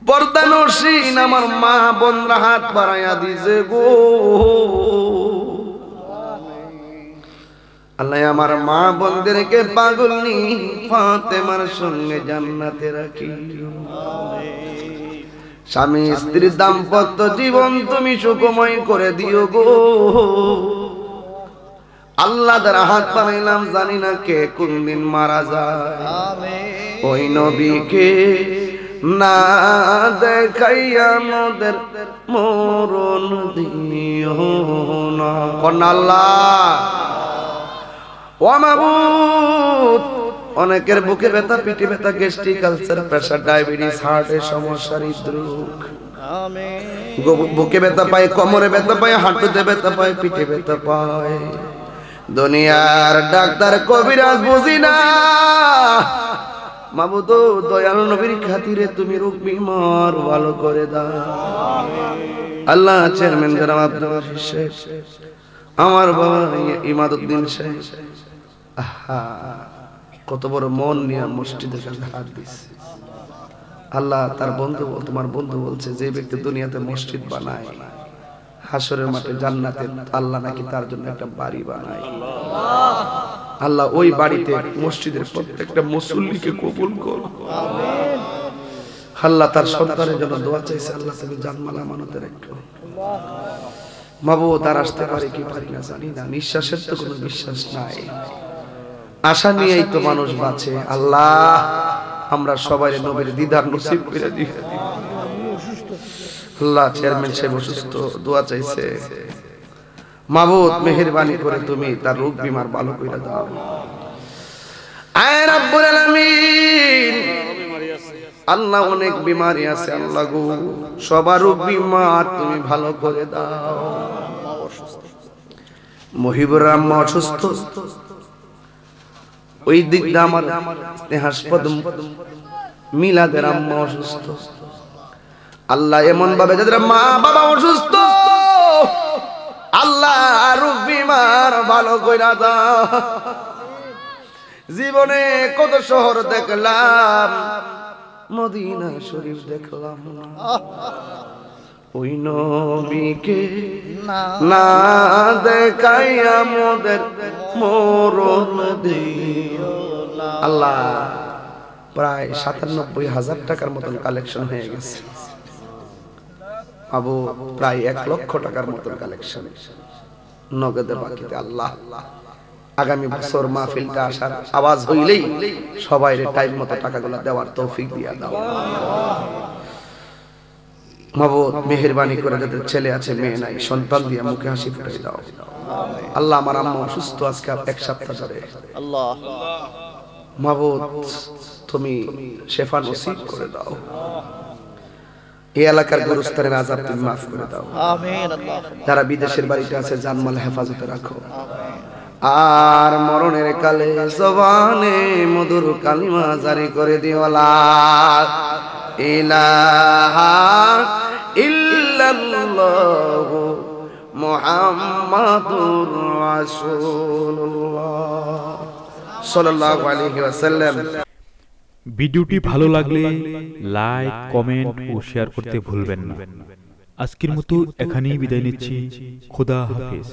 পর্দানসীন আমার মা বোনরা হাত বাড়াইয়া দিছে গো, আল্লাহ আমার মা বোনদেরকে পাগলনি ফাতেমার সঙ্গে জান্নাতে রাখি। স্বামী স্ত্রীর দাম্পত্য জীবন তুমি সুখময় করে দিও গো। আল্লাহ দ্বারা হাত বানাইলাম, জানি না কে কোন দিন মারা যায়, ওই নবীকে না দেখাইয়া মোদের মরণ দিও না। কন্যা আল্লাহ ও মাবুদ, অনেকের বুকে ব্যথা, পিঠে ব্যথা, গ্যাস্ট্রিক, আলসার, প্রেসার, ডায়াবেটিস, হার্টের সমস্যা, হৃদরোগ, বুকে ব্যথা পায়, কোমরে ব্যথা পায়, হাঁটুতে ব্যথা পায়, পিঠে ব্যথা পায়। দুনিয়ার ডাক্তার কবিরাজ বুঝি না, মাবুদ দয়াল নবীর খাতিরে তুমি রোগ বিমার ভালো করে দাও। আল্লাহ চেয়ারম্যান জনাব আব্দুল বাসির শেখ, আমার বাবা ইমাদউদ্দিন শেখ, কত বড় মন নিয়ে মসজিদের কাছে হাত দিচ্ছে। আল্লাহ তার বন্ধু, তোমার বন্ধু বলছে যে ব্যক্তি দুনিয়াতে মসজিদ বানায়, হাসরের মাঠে জান্নাতে আল্লাহ নাকি তার জন্য একটা বাড়ি বানায়। আল্লাহ ওই বাড়িতে মসজিদের প্রত্যেকটা মুসল্লিকে কবুল করো। আল্লাহ তার সন্তানের জন্য দোয়া চাইছে, আল্লাহ তুমি জানমাল আমানতে রাখো। মাবুদ তার আসতে পারে কি পারি না জানি না, নিঃশ্বাসের তো কোনো বিশ্বাস নাই, আশা নিয়েই তো মানুষ বাঁচে। আল্লাহ আমরা সবাই নবীর দিদার নসিব করে দিই। আল্লাহ চেয়ারম্যান সাহেব অসুস্থ, দোয়া চাইছে, মাবুদ মেহেরবানি করে তুমি তার রোগ বিমার ভালো করে দাও। আয় রব্বুল আলামিন, আল্লাহ অনেক বিমারি আছে, আল্লাহ গো সবার রোগ বিমার তুমি ভালো করে দাও। মহিবুর আম্মা অসুস্থ, ওই দিকটা আমার স্নেহাস্পদ মিলাদের আম্মা অসুস্থ। আল্লাহ এমন ভাবে যাদের মা বাবা অসুস্থ, আল্লাহ রোগ বিমার ভালো কইরা দাও। জীবনে কত শহর দেখলাম, মদিনা শরীফ দেখলাম না, ওই নবীকে না দেখাইয়া মোদের মরণ দিও না। আল্লাহ প্রায় ৯৭,০০০ টাকার মতন কালেকশন হয়ে গেছে, আবু প্রায় ১,০০,০০০ টাকার মতন কালেকশন নগদে বাকিতে। আল্লাহ আগামী বছর মাহফিলটা আসার আওয়াজ হইলেই সবাই টাইম মতো টাকাগুলো দেওয়ার তৌফিক দিয়া দাও। মাবুদ মেহেরবানি করে যাদের ছেলে আছে মেয়ে নাই সন্তান দিয়ে মুখে হাসি ফুটিয়ে দাও আল্লাহ আমার আম্মা অসুস্থ আজকে এক সপ্তাহ ধরে আল্লাহ মাবুদ তুমি শেফা নসিব করে দাও এই এলাকার গুরুস্থানের আযাব তুমি মাফ করে দাও আমিন আল্লাহ যারা বিদেশের বাড়িতে আছে জানমাল হেফাজতে রাখো আর মরণের কালে জবানে মধুর কালিমা জারি করে দিও লা ইলাহা ইল্লাল্লাহ মুহাম্মাদুর রাসূলুল্লাহ সাল্লাল্লাহু আলাইহি ওয়াসাল্লাম। ভিডিওটি ভালো লাগলে লাইক কমেন্ট ও শেয়ার করতে ভুলবেন না। আজকের মতো এখানেই বিদায় নিচ্ছি। খোদা হাফেজ।